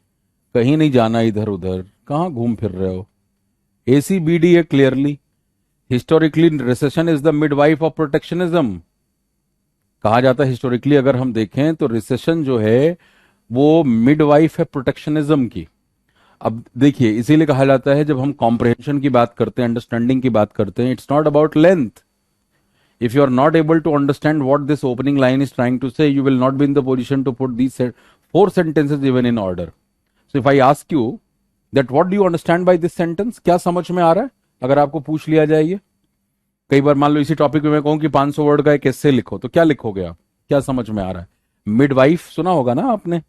कहीं नहीं जाना इधर उधर, कहाँ घूम फिर रहे हो? ए सी बी डी है clearly. Historically recession is the midwife of protectionism. कहा जाता है हिस्टोरिकली अगर हम देखें तो रिसेशन जो है वो मिडवाइफ है प्रोटेक्शनिज्म की। अब देखिए, इसीलिए कहा जाता है जब हम कॉम्प्रहेंशन की बात करते हैं, अंडरस्टैंडिंग की बात करते हैं, it's not about length. If you are not able to understand what this opening line is trying to say, you will not be in the position to put these four sentences even in order. So if I ask you that what do you understand by this sentence, क्या समझ में आ रहा है? अगर आपको पूछ लिया जाए ये, कई बार मान लो इसी टॉपिक में मैं कहूं कि 500 वर्ड का एक एस्से लिखो, तो क्या लिखोगे आप? क्या समझ में आ रहा है? मिडवाइफ सुना होगा ना आपने?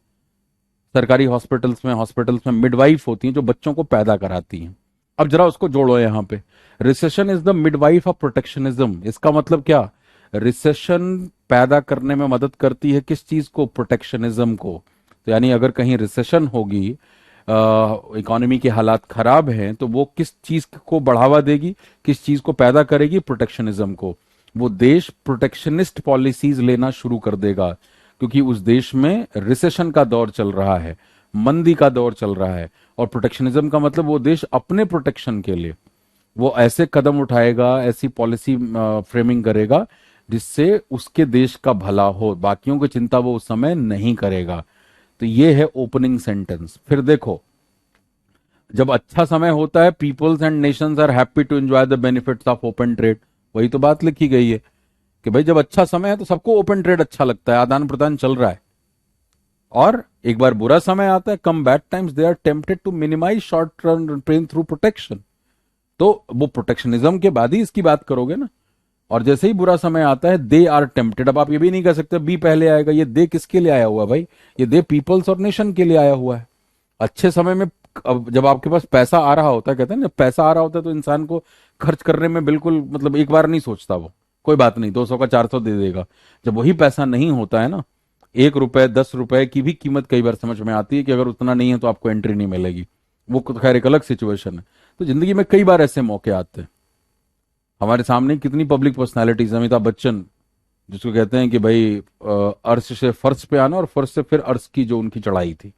सरकारी हॉस्पिटल्स में मिडवाइफ होती हैं जो बच्चों को पैदा कराती हैं। अब जरा उसको जोड़ो यहां पे। Recession is the midwife of protectionism. इसका मतलब क्या? रिसेशन पैदा करने में मदद करती है किस चीज को? प्रोटेक्शनिज्म को। तो यानी अगर कहीं रिसेशन होगी, इकोनॉमी के हालात खराब हैं, तो वो किस चीज को बढ़ावा देगी, किस चीज को पैदा करेगी? प्रोटेक्शनिज्म को। वो देश प्रोटेक्शनिस्ट पॉलिसीज लेना शुरू कर देगा, क्योंकि उस देश में रिसेशन का दौर चल रहा है, मंदी का दौर चल रहा है। और प्रोटेक्शनिज्म का मतलब वो देश अपने प्रोटेक्शन के लिए वो ऐसे कदम उठाएगा, ऐसी पॉलिसी फ्रेमिंग करेगा जिससे उसके देश का भला हो, बाकियों की चिंता वो उस समय नहीं करेगा। तो ये है ओपनिंग सेंटेंस। फिर देखो, जब अच्छा समय होता है, peoples and nations are happy to enjoy the benefits of open trade. वही तो बात लिखी गई है कि भाई जब अच्छा समय है तो सबको ओपन ट्रेड अच्छा लगता है, आदान प्रदान चल रहा है। और एक बार बुरा समय आता है, come bad times, they are tempted to minimise short term pain through protection. तो वो प्रोटेक्शनिज्म के बाद ही इसकी बात करोगे ना। और जैसे ही बुरा समय आता है, दे आर टेम्पटेड। अब आप ये भी नहीं कह सकते बी पहले आएगा। ये दे किसके लिए आया हुआ है भाई? ये दे पीपल्स और नेशन के लिए आया हुआ है। अच्छे समय में, अब जब आपके पास पैसा आ रहा होता है, कहते हैं ना, जब पैसा आ रहा होता है तो इंसान को खर्च करने में बिल्कुल मतलब एक बार नहीं सोचता वो, कोई बात नहीं 200 का 400 दे देगा। जब वही पैसा नहीं होता है ना, 1 रुपए 10 रुपए की भी कीमत कई बार समझ में आती है कि अगर उतना नहीं है तो आपको एंट्री नहीं मिलेगी। वो खैर एक अलग सिचुएशन है। तो जिंदगी में कई बार ऐसे मौके आते हैं। हमारे सामने कितनी पब्लिक पर्सनैलिटीज, अमिताभ बच्चन, जिसको कहते हैं कि भाई अर्श से फर्श पे आना और फर्श से फिर अर्श की जो उनकी चढ़ाई थी।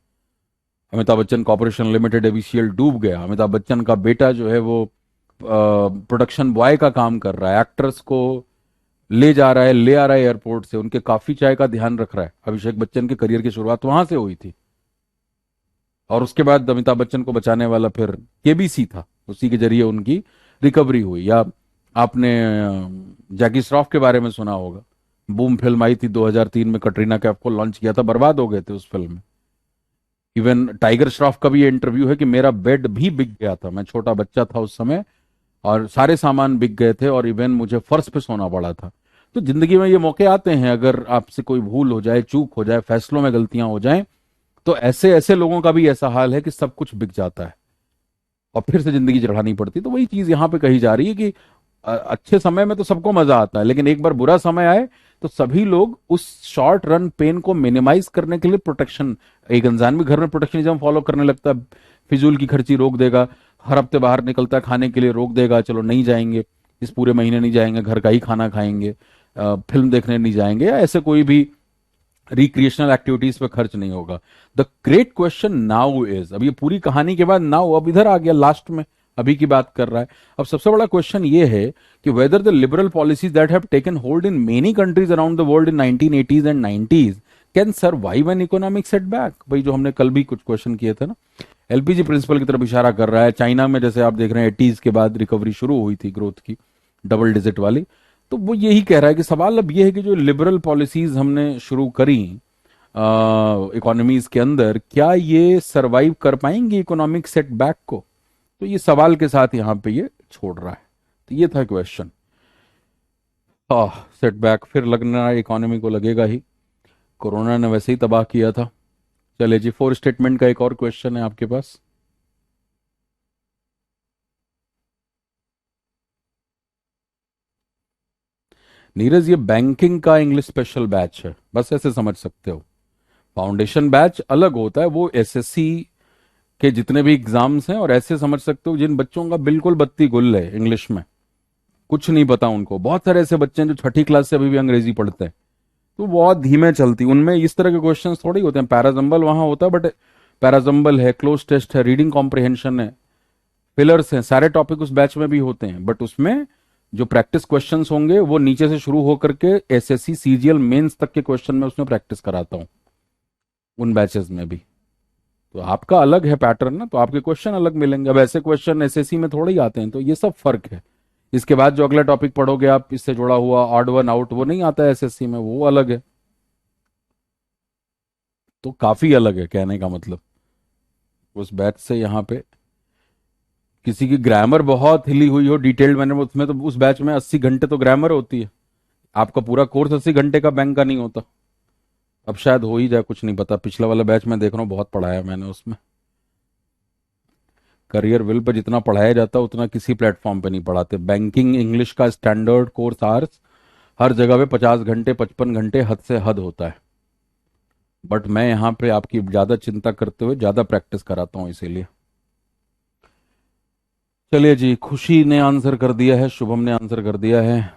Amitabh Bachchan corporation limited ABCL डूब गया। अमिताभ बच्चन का बेटा जो है वो प्रोडक्शन बॉय का काम कर रहा है, एक्ट्रेस को ले जा रहा है, ले आ रहा है एयरपोर्ट से, उनके काफी चाय का ध्यान रख रहा है। अभिषेक बच्चन के करियर की शुरुआत वहां से हुई थी। और उसके बाद अमिताभ बच्चन को बचाने वाला फिर केबीसी था, उसी के जरिए उनकी रिकवरी हुई। या आपने जैकी श्रॉफ के बारे में सुना होगा। बूम फिल्म आई थी 2003 में, कटरीना कैफ को लॉन्च किया था, बर्बाद हो गए थे उस फिल्म में। इवन टाइगर श्रॉफ का भी ये इंटरव्यू है कि मेरा बेड भी बिक गया था, मैं छोटा बच्चा था उस समय और सारे सामान बिक गए थे और इवन मुझे फर्श पे सोना पड़ा था। तो जिंदगी में ये मौके आते हैं, अगर आपसे कोई भूल हो जाए, चूक हो जाए, फैसलों में गलतियां हो जाएं, तो ऐसे ऐसे लोगों का भी ऐसा हाल है कि सब कुछ बिक जाता है और फिर से जिंदगी चढ़ानी पड़ती है। तो वही चीज यहाँ पे कही जा रही है कि अच्छे समय में तो सबको मजा आता है, लेकिन एक बार बुरा समय आए तो सभी लोग उस शॉर्ट रन पेन को मिनिमाइज करने के लिए प्रोटेक्शन, एक इंसान भी घर में प्रोटेक्शनिज्म फॉलो करने लगता है। फिजूल की खर्ची रोक देगा, हर हफ्ते बाहर निकलता है खाने के लिए रोक देगा, चलो नहीं जाएंगे, इस पूरे महीने नहीं जाएंगे, घर का ही खाना खाएंगे, फिल्म देखने नहीं जाएंगे, या ऐसे कोई भी रिक्रिएशनल एक्टिविटीज पे खर्च नहीं होगा। The great question now is, अब ये पूरी कहानी के बाद नाउ अब इधर आ गया लास्ट में, अभी की बात कर रहा है। अब सबसे बड़ा क्वेश्चन ये है कि whether the liberal policies that have taken hold in many countries around the world in 1980s and 90s can survive an economic setback. भाई जो हमने कल भी कुछ क्वेश्चन किए थे ना, एलपीजी प्रिंसिपल की तरफ इशारा कर रहा है। चाइना में जैसे आप देख रहे हैं 80s के बाद रिकवरी शुरू हुई थी ग्रोथ की, डबल डिजिट वाली। तो वो यही कह रहा है कि सवाल अब ये है कि जो लिबरल पॉलिसीज हमने शुरू करी, इकोनॉमीज के अंदर, क्या ये सरवाइव कर पाएंगी इकोनॉमिक सेटबैक को? तो ये सवाल के साथ यहाँ पे ये छोड़ रहा है। तो ये था क्वेश्चन। हाँ, सेटबैक फिर लगना इकोनॉमी को लगेगा ही, कोरोना ने वैसे ही तबाह किया था। चले जी, फोर स्टेटमेंट का एक और क्वेश्चन है आपके पास। नीरज, ये बैंकिंग का इंग्लिश स्पेशल बैच है, बस ऐसे समझ सकते हो। फाउंडेशन बैच अलग होता है, वो एसएससी के जितने भी एग्जाम्स हैं, और ऐसे समझ सकते हो जिन बच्चों का बिल्कुल बत्ती गुल है इंग्लिश में, कुछ नहीं पता उनको। बहुत सारे ऐसे बच्चे हैं जो छठी क्लास से अभी भी अंग्रेजी पढ़ते हैं, तो बहुत धीमे चलती, उनमें इस तरह के क्वेश्चन थोड़ी होते हैं। पैराजम्बल वहां होता है, बट पैराजम्बल है, क्लोज टेस्ट है, रीडिंग कॉम्प्रिहेंशन है, फिलर्स हैं, सारे टॉपिक उस बैच में भी होते हैं। बट उसमें जो प्रैक्टिस क्वेश्चंस होंगे वो नीचे से शुरू होकर के एसएससी सीजीएल मेंस तक के क्वेश्चन में उसमें प्रैक्टिस कराता हूँ उन बैचेस में भी। तो आपका अलग है पैटर्न ना, तो आपके क्वेश्चन अलग मिलेंगे। अब ऐसे क्वेश्चन एसएससी में थोड़े ही आते हैं, तो ये सब फर्क है। इसके बाद जो अगला टॉपिक पढ़ोगे आप, इससे जुड़ा हुआ ऑड वन आउट, वो नहीं आता है एसएससी में, वो अलग है। तो काफी अलग है कहने का मतलब उस बैच से। यहाँ पे किसी की ग्रामर बहुत हिली हुई हो डिटेल्ड मैंने, उसमें तो उस बैच में 80 घंटे तो ग्रामर होती है। आपका पूरा कोर्स 80 घंटे का बैंक का नहीं होता। अब शायद हो ही जाए, कुछ नहीं पता। पिछला वाला बैच में देख रहा हूँ, बहुत पढ़ाया मैंने उसमें। करियर विल पर जितना पढ़ाया जाता है उतना किसी प्लेटफॉर्म पे नहीं पढ़ाते। बैंकिंग इंग्लिश का स्टैंडर्ड कोर्स आर्स हर जगह पे 50 घंटे 55 घंटे हद से हद होता है। बट मैं यहाँ पे आपकी ज्यादा चिंता करते हुए ज्यादा प्रैक्टिस कराता हूँ, इसीलिए। चलिए जी, खुशी ने आंसर कर दिया है, शुभम ने आंसर कर दिया है।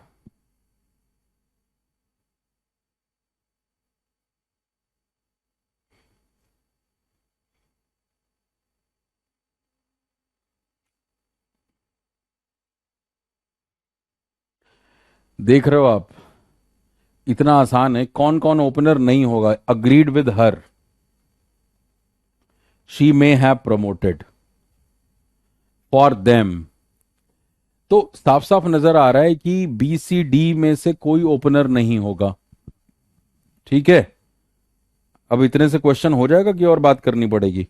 देख रहे हो आप, इतना आसान है। कौन कौन ओपनर नहीं होगा? Agreed with her, she may have promoted, for them. तो साफ साफ नजर आ रहा है कि बी सी डी में से कोई ओपनर नहीं होगा। ठीक है, अब इतने से क्वेश्चन हो जाएगा कि और बात करनी पड़ेगी?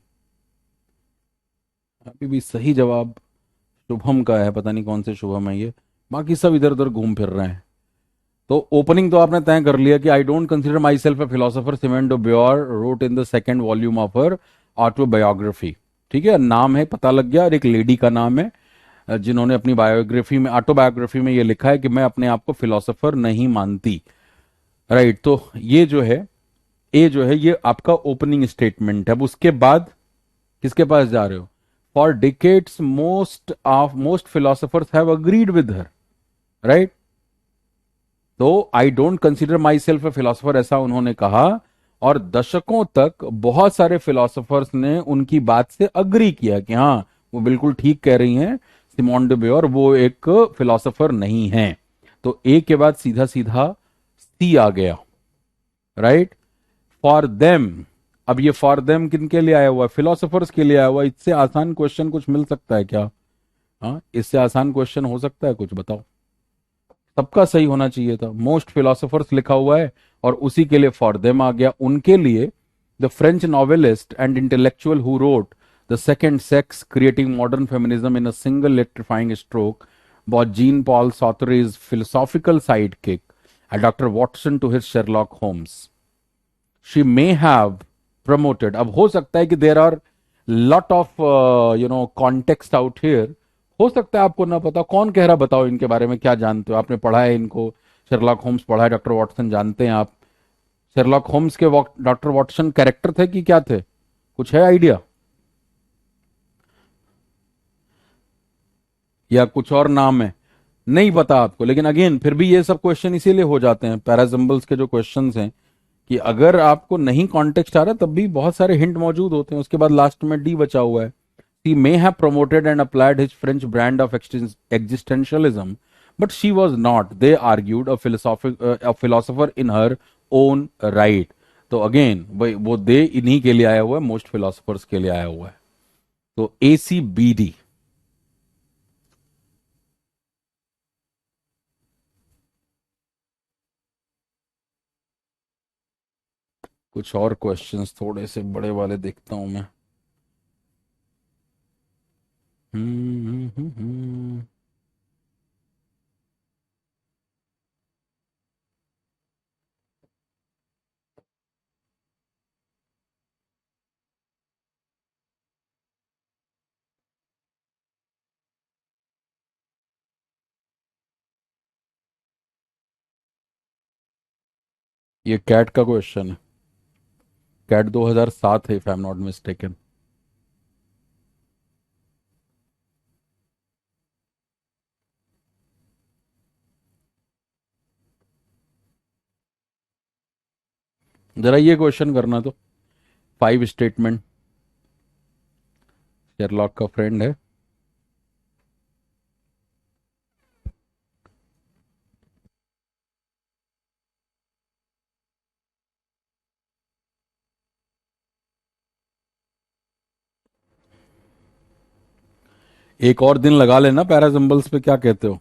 अभी भी सही जवाब शुभम का है, पता नहीं कौन से शुभम है ये। बाकी सब इधर उधर घूम फिर रहे हैं। तो ओपनिंग तो आपने तय कर लिया कि I don't consider myself a philosopher, Simone de Beauvoir wrote in the second volume of her autobiography. ठीक है, नाम है, पता लग गया, और एक लेडी का नाम है जिन्होंने अपनी बायोग्राफी में, ऑटोबायोग्राफी में ये लिखा है कि मैं अपने आप को फिलोसोफर नहीं मानती। राइट, तो ये जो है, ए जो है, ये आपका ओपनिंग स्टेटमेंट है। अब उसके बाद किसके पास जा रहे हो? For decades most philosophers have agreed with her. Right, तो I don't consider myself a philosopher, ऐसा उन्होंने कहा। और दशकों तक बहुत सारे फिलोसोफर्स ने उनकी बात से अग्री किया कि हाँ, वो बिल्कुल ठीक कह रही हैं, सिमोन डे ब्योर वो एक फिलोसोफर नहीं है। तो ए के बाद सीधा सीधा सी आ गया। Right, for them. अब ये फॉर देम किन के लिए आया हुआ है? फिलोसोफर्स के लिए आया हुआ है। इससे आसान क्वेश्चन कुछ मिल सकता है क्या? हाँ, इससे आसान क्वेश्चन हो सकता है कुछ? बताओ। सबका सही होना चाहिए था, मोस्ट फिलोसोफर्स लिखा हुआ है, और उसी के लिए फॉर देम आ गया। उनके लिए the French novelist and intellectual who wrote the second sex creating modern feminism in a single electrifying stroke but Jean Paul Sartre's philosophical sidekick and Doctor Watson to his Sherlock Holmes, she may have promoted. अब हो सकता है कि there are lot of context out here. हो सकता है आपको ना पता, कौन कह रहा? बताओ इनके बारे में क्या जानते हो? आपने पढ़ा है इनको? शेरलॉक होम्स पढ़ा है, डॉक्टर वॉटसन जानते हैं आप? शेरलॉक होम्स के डॉक्टर वॉटसन कैरेक्टर थे कि क्या थे? कुछ है आइडिया? या कुछ और नाम है? नहीं पता आपको? लेकिन अगेन फिर भी ये सब क्वेश्चन इसीलिए हो जाते हैं, पैराजम्बल्स के जो क्वेश्चंस हैं, कि अगर आपको नहीं कॉन्टेक्स्ट आ रहा तब भी बहुत सारे हिंट मौजूद होते हैं। उसके बाद लास्ट में डी बचा हुआ है। He may have promoted and applied his French brand of existentialism, but she was not, they argued, a philosopher in her own right. तो अगेन वो दे इन्हीं के लिए आया हुआ है, मोस्ट फिलोसोफर्स के लिए आया हुआ है। तो ए सी बी डी। कुछ और क्वेश्चंस थोड़े से बड़े वाले देखता हूं मैं। हम्म। ये कैट का क्वेश्चन है। कैट 2007 है, if I am not mistaken. जरा ये क्वेश्चन करना तो। 5 स्टेटमेंट। शेरलॉक का फ्रेंड है। एक और दिन लगा लेना पैरासिम्बल्स पे, क्या कहते हो?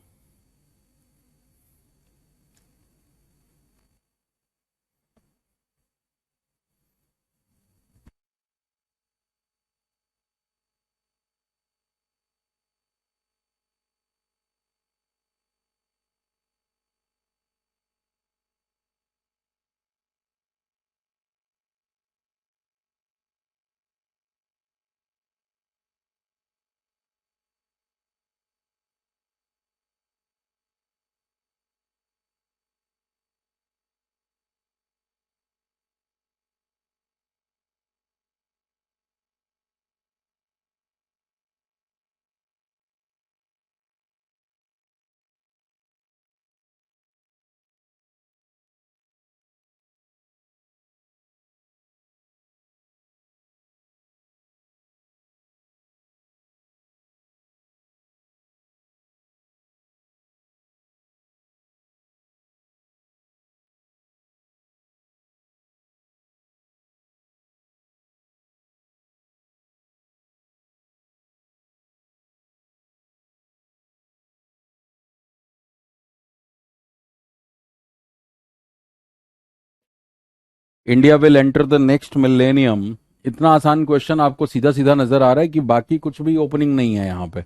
India will enter the next millennium. इतना आसान क्वेश्चन आपको सीधा सीधा नजर आ रहा है कि बाकी कुछ भी ओपनिंग नहीं है यहाँ पे।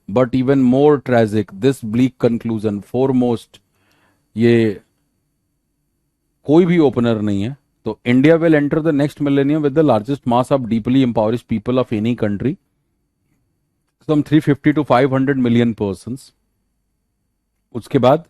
But even more tragic this bleak conclusion foremost, ये कोई भी ओपनर नहीं है। तो India will enter the next millennium with the largest mass of deeply empowered people of any country, some 350 to 500 million person. उसके बाद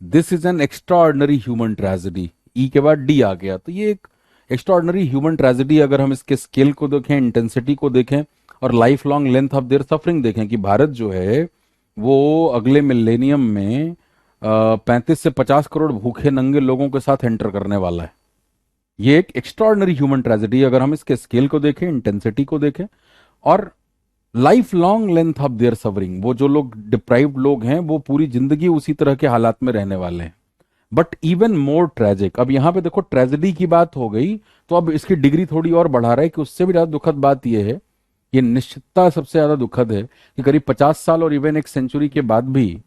this is an extraordinary human tragedy. E के बाद डी आ गया, तो ये एक एक्स्ट्राऑर्डिनरी ह्यूमन ट्रेजेडी। अगर हम इसके स्केल को देखें, इंटेंसिटी को देखें और life long length of their suffering देखें कि भारत जो है वो अगले मिलेनियम में 35 से 50 करोड़ भूखे नंगे लोगों के साथ एंटर करने वाला है। ये एक एक्स्ट्राऑर्डिनरी ह्यूमन ट्रेजेडी अगर हम इसके स्केल को देखें, इंटेंसिटी को देखें और life long length of their suffering. वो जो लोग डिप्राइव्ड लोग हैं वो पूरी जिंदगी उसी तरह के हालात में रहने वाले हैं। बट इवन मोर ट्रेजिक, अब यहां पे देखो ट्रेजेडी की बात हो गई, तो अब इसकी डिग्री थोड़ी और बढ़ा रहा है कि उससे भी ज्यादा दुखद बात यह है, ये निश्चितता सबसे ज्यादा दुखद है कि करीब 50 साल और इवन एक सेंचुरी के बाद भी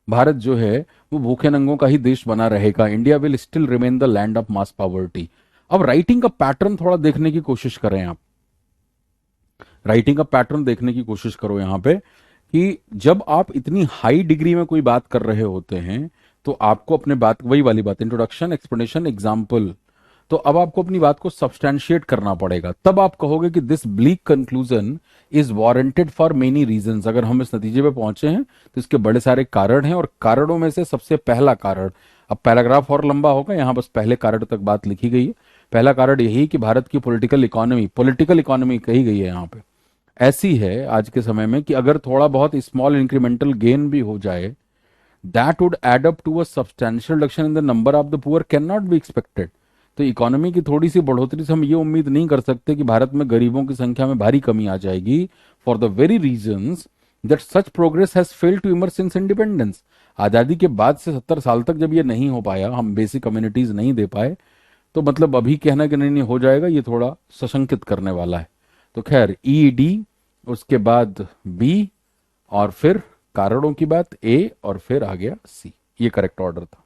भारत जो है वो भूखे नंगों का ही देश बना रहेगा। India will still remain the land of mass poverty. अब राइटिंग का पैटर्न थोड़ा देखने की कोशिश करें आप। राइटिंग का पैटर्न देखने की कोशिश करो यहां पे कि जब आप इतनी हाई डिग्री में कोई बात कर रहे होते हैं तो आपको अपने बात, वही वाली बात, इंट्रोडक्शन, एक्सप्लेनेशन, एग्जाम्पल, तो अब आपको अपनी बात को सब्सटैंशिएट करना पड़ेगा। तब आप कहोगे कि this bleak conclusion is warranted for many reasons. अगर हम इस नतीजे पे पहुंचे हैं तो इसके बड़े सारे कारण हैं और कारणों में से सबसे पहला कारण, अब पैराग्राफ और लंबा होगा, यहां बस पहले कारण तक बात लिखी गई है। पहला कारण यही कि भारत की पॉलिटिकल इकोनॉमी कही गई है यहाँ पे, ऐसी है आज के समय में कि अगर थोड़ा बहुत स्मॉल इंक्रीमेंटल गेन भी हो जाए, that would add up to a substantial reduction in the number of the poor, cannot be expected. तो इकोनॉमी की थोड़ी सी बढ़ोतरी से हम ये उम्मीद नहीं कर सकते कि भारत में गरीबों की संख्या में भारी कमी आ जाएगी, for the very reasons that such progress has failed to emerge since independence. आजादी के बाद से 70 साल तक जब ये नहीं हो पाया, हम बेसिक कम्युनिटीज नहीं दे पाए, तो मतलब अभी कहना कि नहीं नहीं हो जाएगा, ये थोड़ा सशंकित करने वाला है। तो खैर ई डी, उसके बाद बी, और फिर कारणों की बात ए, और फिर आ गया सी। ये करेक्ट ऑर्डर था।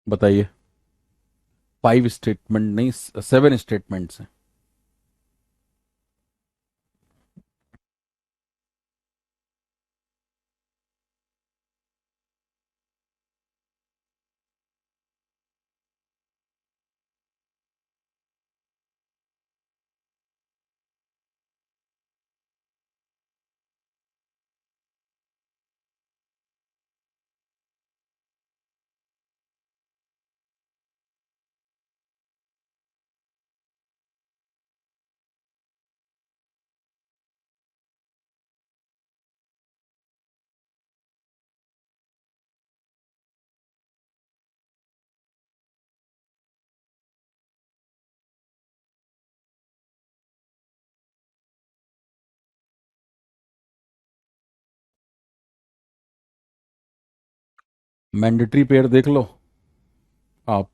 बताइए। 5 स्टेटमेंट नहीं, 7 स्टेटमेंट्स हैं। मैंडेटरी पेयर देख लो आप।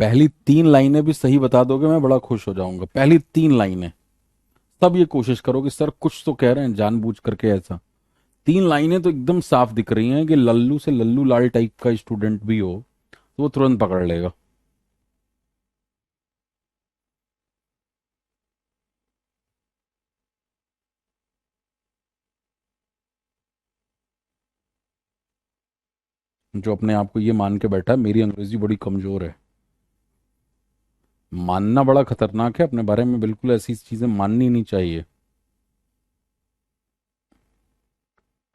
पहली 3 लाइनें भी सही बता दोगे मैं बड़ा खुश हो जाऊंगा। पहली 3 लाइनें सब ये कोशिश करो कि सर कुछ तो कह रहे हैं जानबूझ करके ऐसा। 3 लाइनें तो एकदम साफ दिख रही हैं कि लल्लू से लल्लू लाल टाइप का स्टूडेंट भी हो तो वो तुरंत पकड़ लेगा। जो अपने आप को ये मान के बैठा है मेरी अंग्रेजी बड़ी कमजोर है। मानना बड़ा खतरनाक है, अपने बारे में बिल्कुल ऐसी चीजें माननी नहीं चाहिए।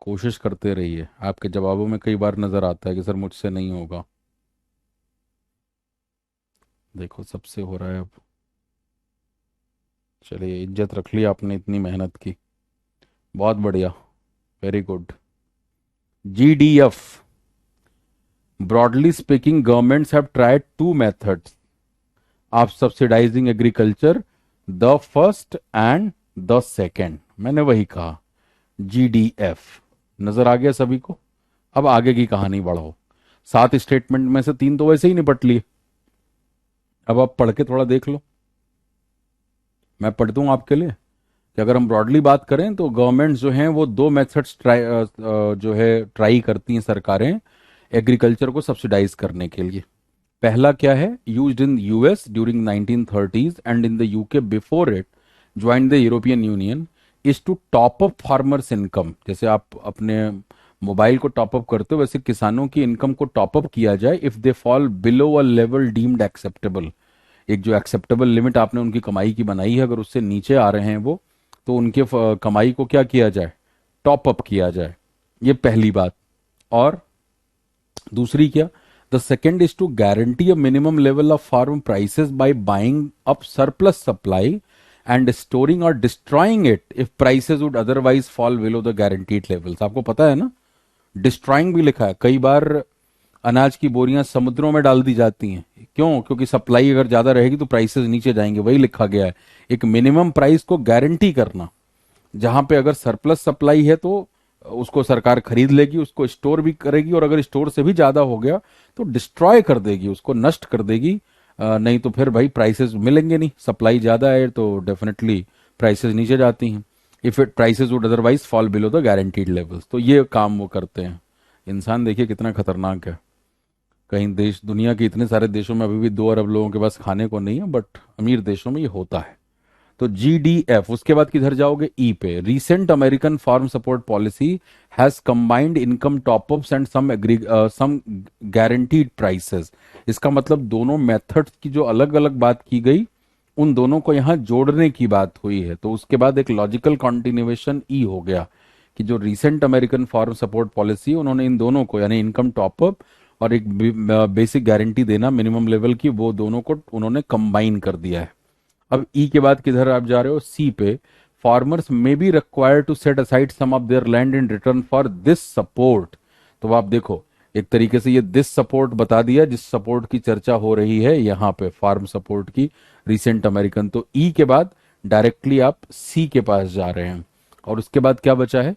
कोशिश करते रहिए। आपके जवाबों में कई बार नजर आता है कि सर मुझसे नहीं होगा। देखो सबसे हो रहा है अब। चलिए, इज्जत रख ली आपने इतनी मेहनत की। बहुत बढ़िया। Very good. GDF, broadly speaking, governments have tried 2 methods of subsidizing agriculture, the first and the second। मैंने वही कहा। GDF नजर आ गया सभी को। अब आगे की कहानी बढ़ाओ। 7 स्टेटमेंट में से 3 तो वैसे ही निपट लिए। अब आप पढ़ के थोड़ा देख लो। मैं पढ़ दूं आपके लिए कि अगर हम ब्रॉडली बात करें तो गवर्नमेंट जो हैं वो 2 मेथड्स जो है ट्राई करती हैं सरकारें एग्रीकल्चर को सब्सिडाइज करने के लिए। पहला क्या है, used in US during 1930s and in the UK before it join the European Union, is to top up farmers income. जैसे आप अपने मोबाइल को टॉप अप करते हो वैसे किसानों की इनकम को टॉप अप किया जाए if they fall below a level deemed acceptable. एक जो एक्सेप्टेबल लिमिट आपने उनकी कमाई की बनाई है अगर उससे नीचे आ रहे हैं वो, तो उनके कमाई को क्या किया जाए, टॉप अप किया जाए। ये पहली बात। और दूसरी क्या, the second is to guarantee a minimum level of farm prices by buying up surplus supply and storing और destroying it if prices would otherwise fall below the guaranteed levels. आपको पता है ना, डिस्ट्रॉइंग भी लिखा है। कई बार अनाज की बोरियां समुद्रों में डाल दी जाती हैं। क्यों? क्योंकि सप्लाई अगर ज्यादा रहेगी तो प्राइसेस नीचे जाएंगे। वही लिखा गया है। एक मिनिमम प्राइस को गारंटी करना, जहां पे अगर सरप्लस सप्लाई है तो उसको सरकार खरीद लेगी, उसको स्टोर भी करेगी, और अगर स्टोर से भी ज्यादा हो गया तो डिस्ट्रॉय कर देगी, उसको नष्ट कर देगी। नहीं तो फिर भाई प्राइसेस मिलेंगे नहीं। सप्लाई ज्यादा है तो डेफिनेटली प्राइसेस नीचे जाती हैं। If it prices would otherwise fall below the guaranteed levels. तो ये काम वो करते हैं। इंसान देखिए कितना खतरनाक है। कहीं देश, दुनिया के इतने सारे देशों में अभी भी 2 अरब लोगों के पास खाने को नहीं है, बट अमीर देशों में ये होता है। तो GDF। उसके बाद किधर जाओगे, ई पे। Recent American farm support policy has combined income top ups and some guaranteed prices. इसका मतलब दोनों मेथड्स की जो अलग अलग बात की गई उन दोनों को यहां जोड़ने की बात हुई है। तो उसके बाद एक लॉजिकल कॉन्टिन्यूएशन ई हो गया कि जो recent American farm support policy उन्होंने इन दोनों को यानी इनकम टॉपअप और एक बेसिक गारंटी देना मिनिमम लेवल की, वो दोनों को उन्होंने कंबाइन कर दिया है। अब ई के बाद किधर आप जा रहे हो, सी पे। Farmers may be required to set aside some of their land in return for this support. तो आप देखो एक तरीके से ये दिस सपोर्ट बता दिया जिस सपोर्ट की चर्चा हो रही है यहां पे, फार्म सपोर्ट की, रिसेंट अमेरिकन। तो ई के बाद डायरेक्टली आप सी के पास जा रहे हैं। और उसके बाद क्या बचा है?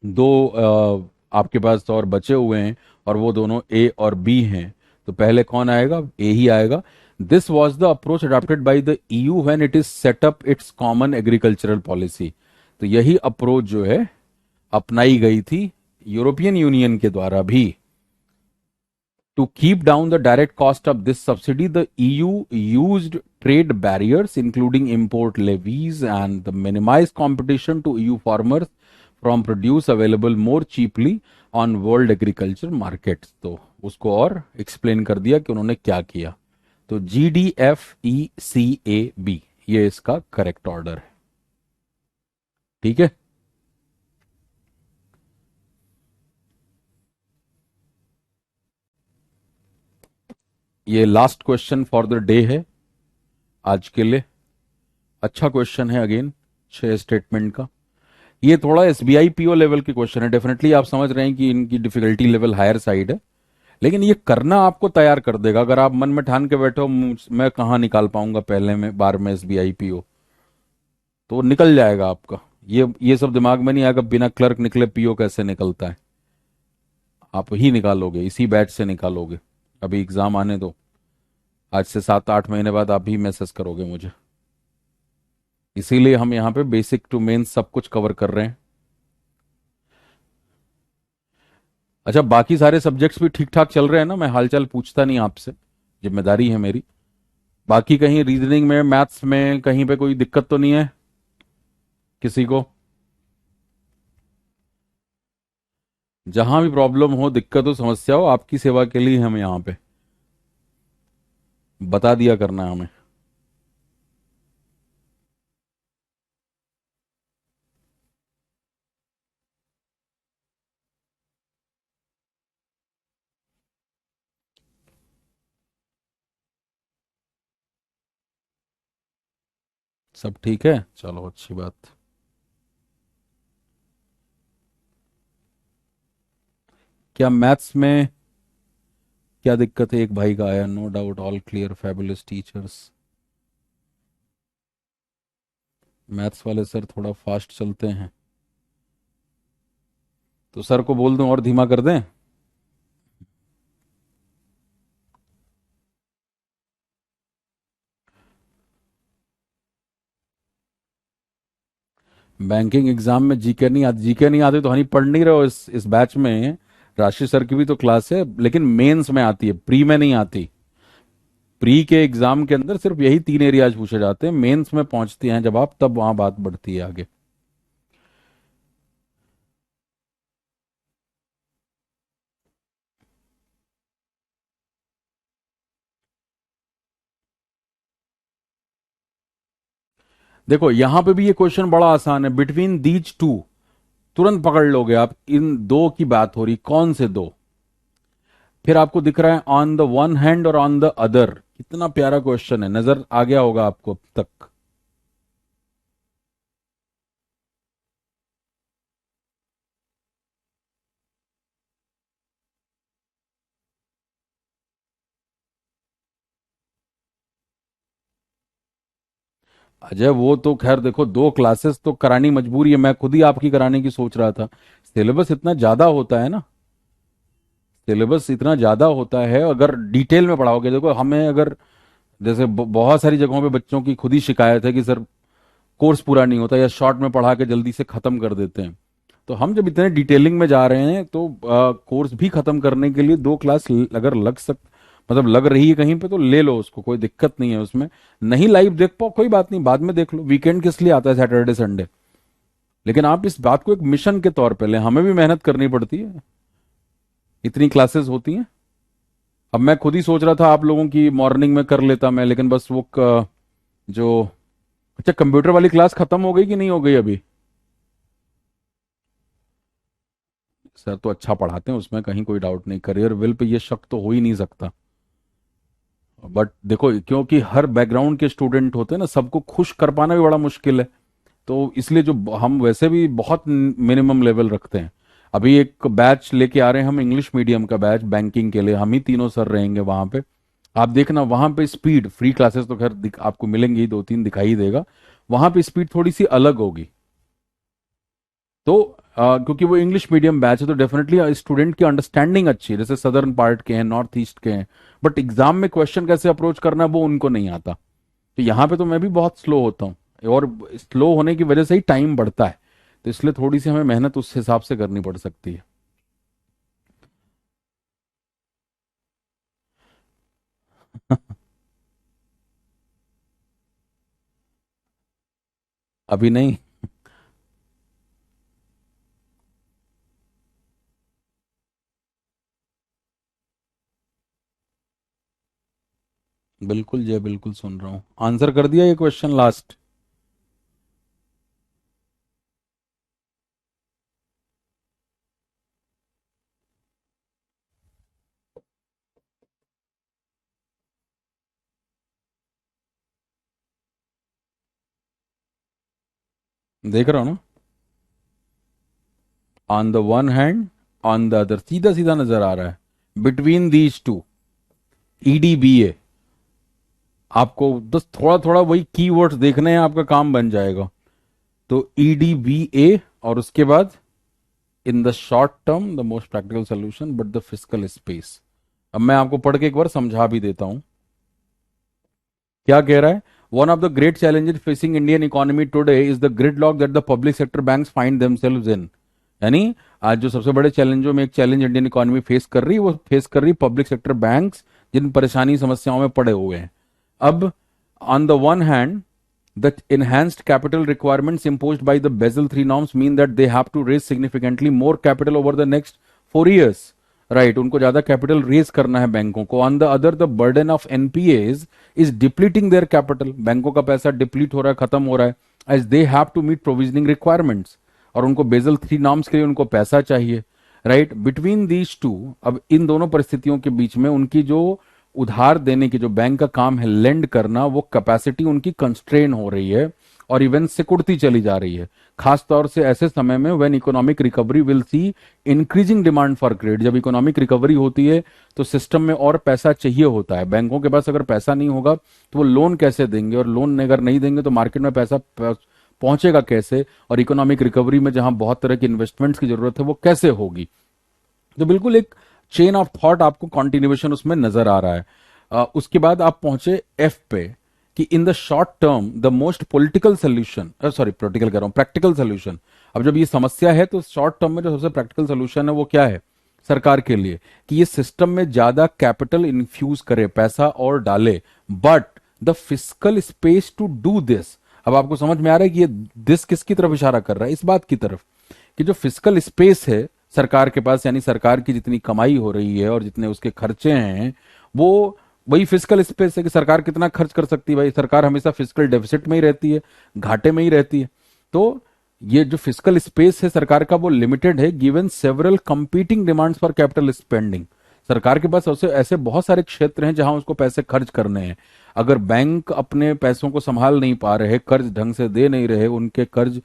दो आपके पास और बचे हुए हैं, और वो दोनों ए और बी हैं। तो पहले कौन आएगा? ए ही आएगा। This was the approach adopted by the EU when it is set up it's common agricultural policy. तो यही अप्रोच जो है अपनाई गई थी यूरोपियन यूनियन के द्वारा भी। To keep down the direct cost of this subsidy, the EU used trade barriers, including import levies, and the minimized competition to EU farmers from produce available more cheaply on world agriculture markets. तो उसको और explain कर दिया कि उन्होंने क्या किया। तो GDFECAB ये इसका करेक्ट ऑर्डर है। ठीक है। ये last question for the day है आज के लिए। अच्छा क्वेश्चन है अगेन, 6 स्टेटमेंट का। ये थोड़ा एसबीआई पीओ लेवल के क्वेश्चन है। डेफिनेटली आप समझ रहे हैं कि इनकी डिफिकल्टी लेवल हायर साइड है, लेकिन ये करना आपको तैयार कर देगा। अगर आप मन में ठान के बैठे हो मैं कहाँ निकाल पाऊंगा पहले में बार में एसबीआई पीओ, तो निकल जाएगा आपका। ये सब दिमाग में नहीं आएगा बिना क्लर्क निकले पीओ कैसे निकलता है। आप ही निकालोगे, इसी बैच से निकालोगे। अभी एग्जाम आने दो, आज से 7-8 महीने बाद आप भी मैसेज करोगे मुझे। इसीलिए हम यहाँ पे बेसिक टू मेन सब कुछ कवर कर रहे हैं। अच्छा, बाकी सारे सब्जेक्ट्स भी ठीक ठाक चल रहे हैं ना? मैं हालचाल पूछता नहीं आपसे, जिम्मेदारी है मेरी। बाकी कहीं रीजनिंग में, मैथ्स में कहीं पे कोई दिक्कत तो नहीं है किसी को? जहां भी प्रॉब्लम हो, दिक्कत हो, समस्या हो, आपकी सेवा के लिए हम यहाँ पे। बता दिया करना है हमें। सब ठीक है, चलो अच्छी बात। क्या मैथ्स में क्या दिक्कत है? एक भाई का आया, no doubt all clear fabulous teachers. Maths वाले सर थोड़ा फास्ट चलते हैं, तो सर को बोल दूं और धीमा कर दें? बैंकिंग एग्जाम में जीके नहीं आती? जीके नहीं आती तो हनी पढ़ नहीं रहे हो इस बैच में। राशि सर की भी तो क्लास है, लेकिन मेंस में आती है, प्री में नहीं आती। प्री के एग्जाम के अंदर सिर्फ यही 3 एरियाज पूछे जाते हैं, मेंस में पहुंचती हैं जब आप, तब वहां बात बढ़ती है आगे। देखो यहां पे भी ये क्वेश्चन बड़ा आसान है। बिटवीन दीज टू, तुरंत पकड़ लोगे आप। इन दो की बात हो रही, कौन से दो? फिर आपको दिख रहा है ऑन द वन हैंड और ऑन द अदर। कितना प्यारा क्वेश्चन है, नजर आ गया होगा आपको अब तक। अजय वो तो खैर देखो, 2 क्लासेस तो करानी मजबूरी है। मैं खुद ही आपकी कराने की सोच रहा था। सिलेबस इतना ज्यादा होता है ना, सिलेबस इतना ज्यादा होता है। अगर डिटेल में पढ़ाओगे, देखो हमें अगर जैसे बहुत सारी जगहों पे बच्चों की खुद ही शिकायत है कि सर कोर्स पूरा नहीं होता, या शॉर्ट में पढ़ा के जल्दी से खत्म कर देते हैं। तो हम जब इतने डिटेलिंग में जा रहे हैं, तो कोर्स भी खत्म करने के लिए 2 क्लास अगर मतलब लग रही है कहीं पे, तो ले लो उसको, कोई दिक्कत नहीं है उसमें। नहीं लाइव देख पाओ कोई बात नहीं, बाद में देख लो। वीकेंड किस लिए आता है, सैटरडे संडे? लेकिन आप इस बात को एक मिशन के तौर पे लें, हमें भी मेहनत करनी पड़ती है, इतनी क्लासेस होती हैं। अब मैं खुद ही सोच रहा था आप लोगों की मॉर्निंग में कर लेता मैं, लेकिन बस वो जो, अच्छा कंप्यूटर वाली क्लास खत्म हो गई कि नहीं हो गई अभी? सर तो अच्छा पढ़ाते हैं, उसमें कहीं कोई डाउट नहीं। करियर विल पे ये शक तो हो ही नहीं सकता। बट देखो, क्योंकि हर बैकग्राउंड के स्टूडेंट होते हैं ना, सबको खुश कर पाना भी बड़ा मुश्किल है। तो इसलिए जो हम वैसे भी बहुत मिनिमम लेवल रखते हैं। अभी एक बैच लेके आ रहे हैं हम, इंग्लिश मीडियम का बैच बैंकिंग के लिए। हम ही तीनों सर रहेंगे वहां पे। आप देखना वहां पे स्पीड, फ्री क्लासेस तो खैर आपको मिलेंगी, 2-3 दिखाई देगा। वहां पे स्पीड थोड़ी सी अलग होगी। तो क्योंकि वो इंग्लिश मीडियम बैच है तो डेफिनेटली स्टूडेंट की अंडरस्टैंडिंग अच्छी है, जैसे सदर्न पार्ट के हैं, नॉर्थ ईस्ट के हैं, बट एग्जाम में क्वेश्चन कैसे अप्रोच करना है वो उनको नहीं आता। तो यहाँ पे तो मैं भी बहुत स्लो होता हूँ, और स्लो होने की वजह से ही टाइम बढ़ता है, तो इसलिए थोड़ी सी हमें मेहनत उस हिसाब से करनी पड़ सकती है। अभी नहीं। बिल्कुल जय, बिल्कुल सुन रहा हूँ। आंसर कर दिया ये क्वेश्चन लास्ट? देख रहा हूँ ना, on the one hand, on the other, सीधा सीधा नजर आ रहा है, बिटवीन दीज टू, EDBA। आपको बस थोड़ा थोड़ा वही कीवर्ड्स देखने हैं, आपका काम बन जाएगा। तो EDBA, और उसके बाद in the short term the most practical solution but the physical space. अब मैं आपको पढ़ के एक बार समझा भी देता हूं। क्या कह रहा है? One of the great challenges facing Indian economy today is the grid lock that the public sector banks find themselves इन। यानी आज जो सबसे बड़े चैलेंजों में एक चैलेंज इंडियन इकोनॉमी फेस कर रही है, वो फेस कर रही पब्लिक सेक्टर बैंक्स, जिन परेशानी समस्याओं में पड़े हुए हैं। अब on the one hand, the enhanced capital requirements imposed by the Basel III norms mean that they have to raise significantly more capital over the next 4 years. Right, उनको ज्यादा capital raise करना है बैंकों को। On the other, the burden of NPAs is depleting their capital, बैंकों का पैसा deplete हो रहा है, खत्म हो रहा है, as they have to meet provisioning requirements, और उनको बेजल 3 नॉर्म्स के लिए उनको पैसा चाहिए। राइट, बिटवीन दीज टू, अब इन दोनों परिस्थितियों के बीच में उनकी जो उधार देने की जो बैंक का काम है, लेंड करना, वो कैपेसिटी उनकी कंस्ट्रेन हो रही है और इवन सिकुड़ती चली जा रही है। खास तौर से ऐसे समय में when economic recovery will see increasing demand for credit, जब इकोनॉमिक रिकवरी होती है तो सिस्टम में और पैसा चाहिए होता है। बैंकों के पास अगर पैसा नहीं होगा तो वो लोन कैसे देंगे, और लोन अगर नहीं देंगे तो मार्केट में पैसा पहुंचेगा कैसे, और इकोनॉमिक रिकवरी में जहां बहुत तरह की इन्वेस्टमेंट्स की जरूरत है वो कैसे होगी। तो बिल्कुल एक चेन ऑफ थॉट आपको कॉन्टिन्यूएशन उसमें नजर आ रहा है। उसके बाद आप पहुंचे एफ पे, कि in the short term the most political solution, sorry political कह रहा हूं, प्रैक्टिकल सोल्यूशन। अब जब ये समस्या है तो शॉर्ट टर्म में जो सबसे प्रैक्टिकल सोल्यूशन है वो क्या है सरकार के लिए, कि ये सिस्टम में ज्यादा कैपिटल इन्फ्यूज करे, पैसा और डाले, but the physical space to do this. अब आपको समझ में आ रहा है कि ये दिस किसकी तरफ इशारा कर रहा है? इस बात की तरफ कि जो फिजिकल स्पेस है सरकार के पास, यानी सरकार की जितनी कमाई हो रही है और जितने उसके खर्चे हैं, वो वही फिजिकल स्पेस है कि सरकार कितना खर्च कर सकती है। भाई सरकार हमेशा फिजिकल डेफिसिट में ही रहती है, घाटे में ही रहती है। तो ये जो फिजिकल स्पेस है सरकार का वो लिमिटेड है, given several competing demands for capital spending. सरकार के पास ऐसे ऐसे बहुत सारे क्षेत्र हैं जहां उसको पैसे खर्च करने हैं। अगर बैंक अपने पैसों को संभाल नहीं पा रहे, कर्ज ढंग से दे नहीं रहे, उनके कर्ज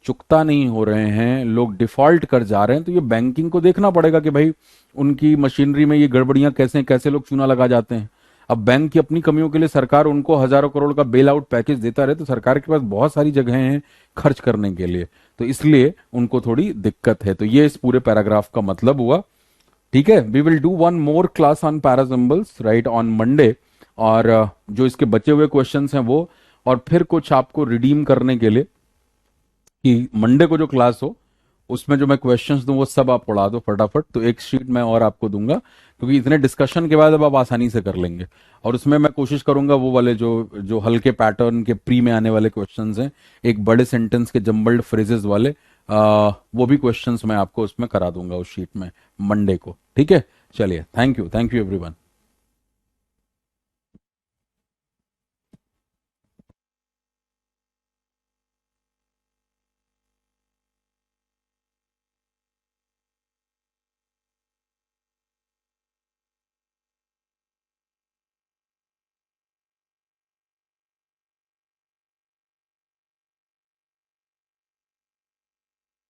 चुकता नहीं हो रहे हैं, लोग डिफॉल्ट कर जा रहे हैं, तो ये बैंकिंग को देखना पड़ेगा कि भाई उनकी मशीनरी में ये गड़बड़ियां कैसे कैसे लोग चूना लगा जाते हैं। अब बैंक की अपनी कमियों के लिए सरकार उनको हजारों करोड़ का बेल आउट पैकेज देता रहे, तो सरकार के पास बहुत सारी जगहें हैं खर्च करने के लिए, तो इसलिए उनको थोड़ी दिक्कत है। तो ये इस पूरे पैराग्राफ का मतलब हुआ। ठीक है, we will do one more class on parasymbols right on Monday, और जो इसके बचे हुए क्वेश्चंस हैं वो, और फिर कुछ आपको रिडीम करने के लिए कि मंडे को जो क्लास हो उसमें जो मैं क्वेश्चंस दूं वो सब आप पढ़ा दो फटाफट। तो एक शीट मैं और आपको दूंगा, क्योंकि इतने डिस्कशन के बाद अब आप आसानी से कर लेंगे, और उसमें मैं कोशिश करूंगा वो वाले जो जो हल्के पैटर्न के प्री में आने वाले क्वेश्चंस हैं, एक बड़े सेंटेंस के जम्बल्ड फ्रेजेस वाले, वो भी क्वेश्चंस मैं आपको उसमें करा दूंगा उस शीट में मंडे को। ठीक है, चलिए, थैंक यू एवरीवन।